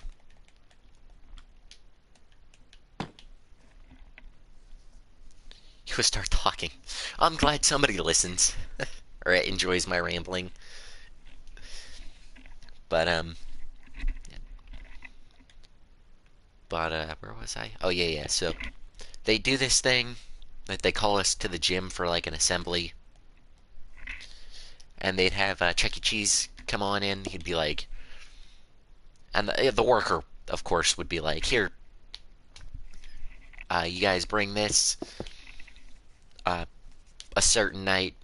You would start talking. I'm glad somebody listens or enjoys my rambling. But where was I? Oh yeah. So they do this thing that they call us to the gym for like an assembly, and they'd have Chuck E. Cheese come on in. He'd be like, and the worker, of course, would be like, here, you guys bring this uh, a certain night,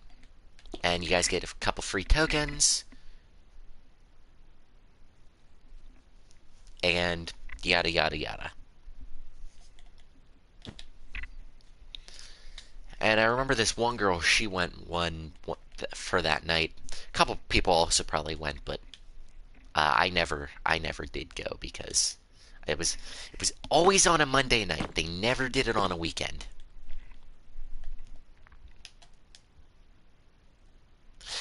and you guys get a couple free tokens, and yada yada yada. And I remember this one girl, she went one for that night. A couple people also probably went, but I never did go because it was always on a Monday night. They never did it on a weekend.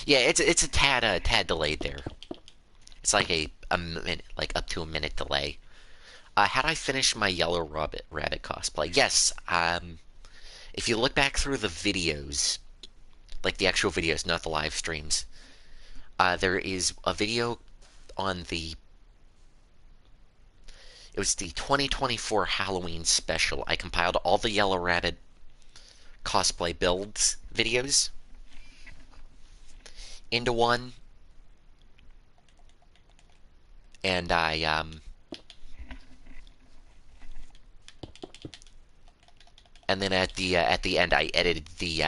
Yeah, it's a tad delayed there. It's like a minute, like up to a minute delay. Had I finished my Yellow Rabbit cosplay? Yes. If you look back through the videos, like the actual videos, not the live streams, there is a video on the. It was the 2024 Halloween special. I compiled all the Yellow Rabbit cosplay builds videos into one, and and then at the end I edited the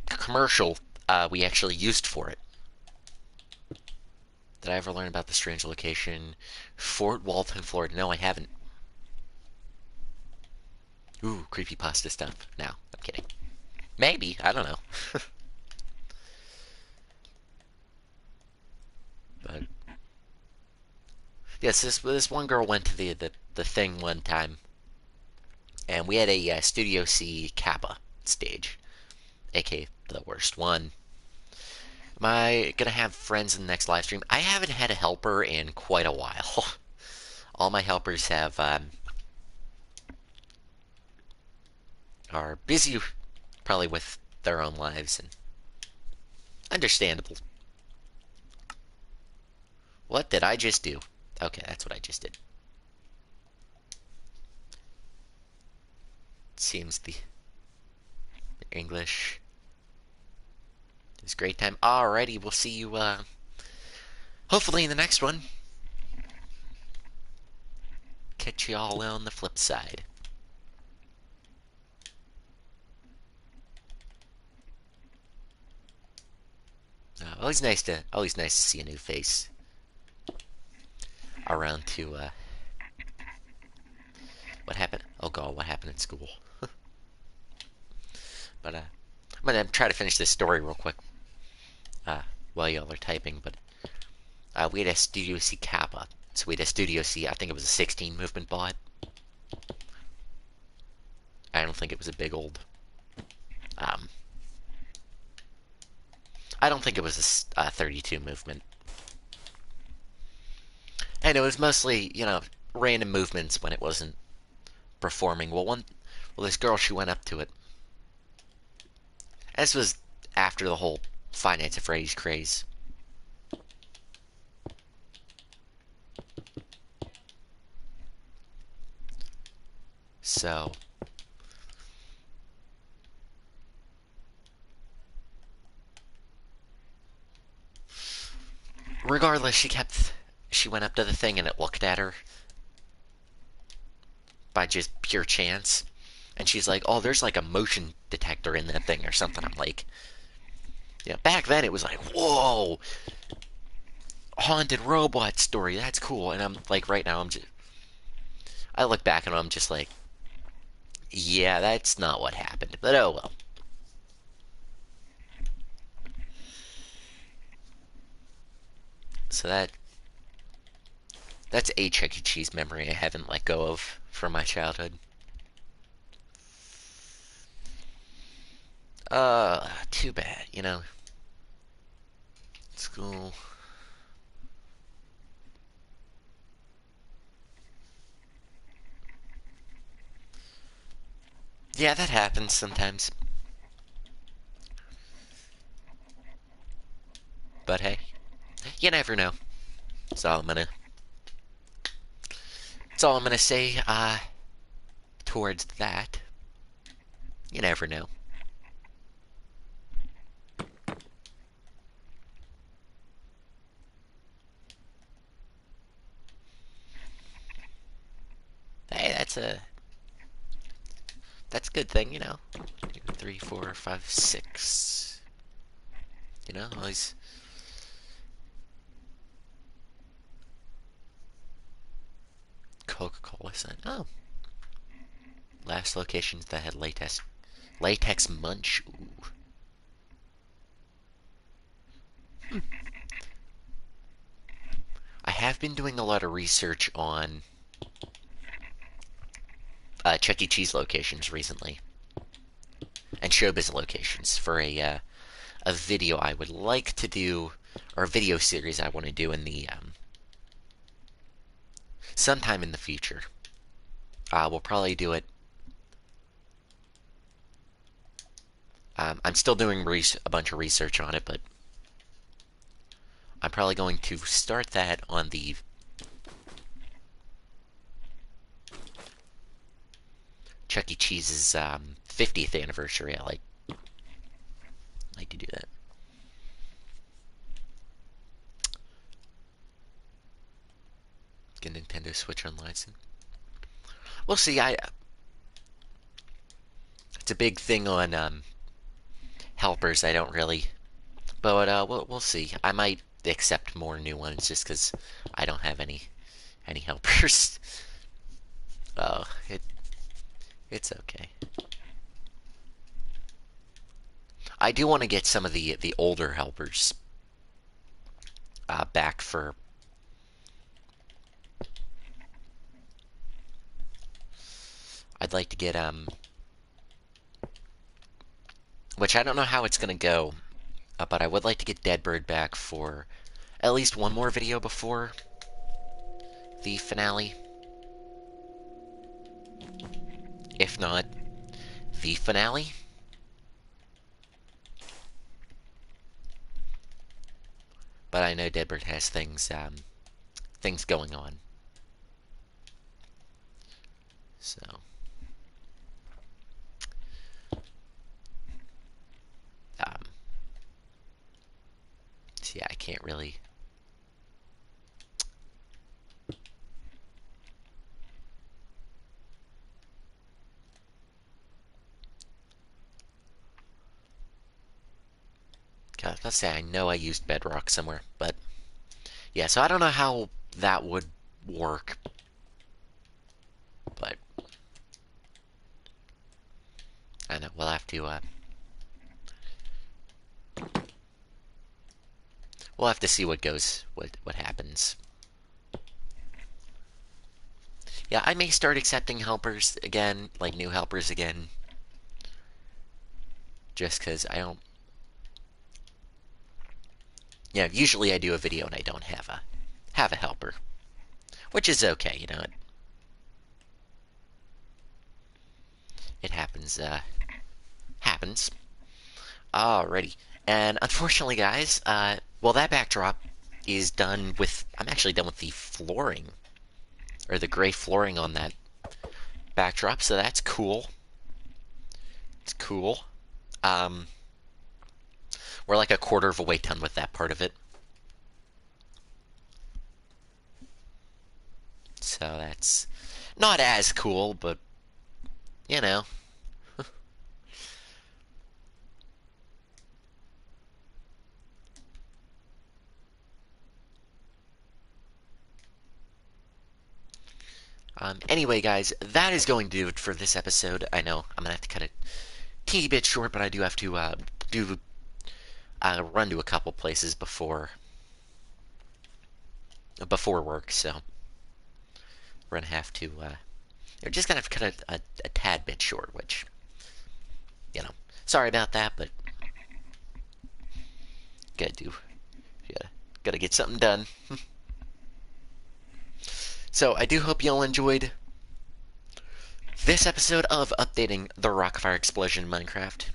commercial we actually used for it. Did I ever learn about the strange location? Fort Walton, Florida. No, I haven't. Ooh, creepypasta stuff. No, I'm kidding. Maybe. I don't know. But yes, this one girl went to the thing one time, and we had a Studio C Kappa stage, aka the worst one. Am I gonna have friends in the next live stream? I haven't had a helper in quite a while. All my helpers have are busy, probably with their own lives, and understandable. What did I just do? Okay, that's what I just did. Seems the English is great time. Alrighty, we'll see you hopefully in the next one. Catch you all on the flip side. Always nice to see a new face around to what happened. Oh god, what happened at school? But I'm gonna try to finish this story real quick while y'all are typing. But we had a Studio C Kappa, so we had a Studio C. I think it was a 16 movement bot. I don't think it was a big old. I don't think it was a 32 movement. And it was mostly, random movements when it wasn't performing. Well, this girl, she went up to it. This was after the whole Five Nights at Freddy's craze. So regardless, she went up to the thing and it looked at her by just pure chance. And she's like, oh, there's like a motion detector in that thing or something. I'm like, yeah, back then it was like, whoa, haunted robot story, that's cool. And I'm like, right now, I look back and I'm just like, yeah, that's not what happened. But oh well. So that's a Chuck E. Cheese memory I haven't let go of from my childhood. Too bad, School. Yeah, that happens sometimes. But hey, you never know. That's all I'm gonna. That's all I'm gonna say. Towards that, you never know. Hey, that's a good thing, 2, 3, 4, 5, 6. Always. Coca-Cola sign. Oh, last locations that had latex munch. Ooh. I have been doing a lot of research on Chuck E. Cheese locations recently, and Showbiz locations for a video I would like to do, or a video series I want to do in the sometime in the future. We'll probably do it. I'm still doing a bunch of research on it, but I'm probably going to start that on the Chuck E. Cheese's 50th anniversary. I like to do that. Get Nintendo Switch Online soon. We'll see. It's a big thing on helpers. I don't really, but we'll see. I might accept more new ones just because I don't have any helpers. Oh, it's okay. I do want to get some of the older helpers back for. I'd like to get which I don't know how it's gonna go, but I would like to get Deadbird back for at least one more video before the finale. If not, the finale. But I know Deadbird has things going on. So yeah, I can't really. God, let's say I know I used Bedrock somewhere, but yeah, so I don't know how that would work, but I know we'll have to see what goes, what happens. Yeah, I may start accepting helpers again, like new helpers again, just because I don't. Yeah, usually I do a video and I don't have a helper, which is okay, you know. It happens. Happens. Alrighty, and unfortunately, guys, well, that backdrop is done with. I'm actually done with the flooring, or the gray flooring on that backdrop, so that's cool. It's cool. Um, we're like a quarter of a way done with that part of it. So that's not as cool, but you know. Anyway, guys, that is going to do it for this episode. I know I'm gonna have to cut it teeny bit short, but I do have to run to a couple places before work, so we're gonna have to you're just gonna have to cut it a tad bit short, which you know, sorry about that, but gotta get something done. So I do hope you all enjoyed this episode of updating the Rockfire Explosion in Minecraft.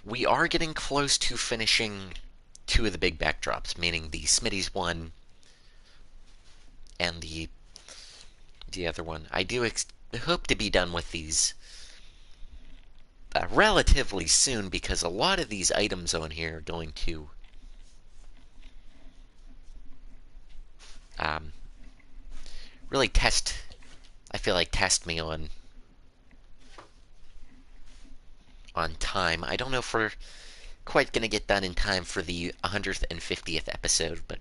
We are getting close to finishing two of the big backdrops, meaning the Smitty's one and the other one. I do hope to be done with these relatively soon, because a lot of these items on here are going to really I feel like test me on time. I don't know if we're quite gonna get done in time for the 150th episode, but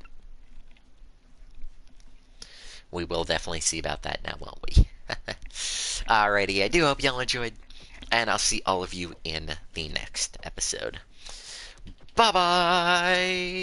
we will definitely see about that now, won't we? Alrighty, I do hope y'all enjoyed, and I'll see all of you in the next episode. Bye-bye!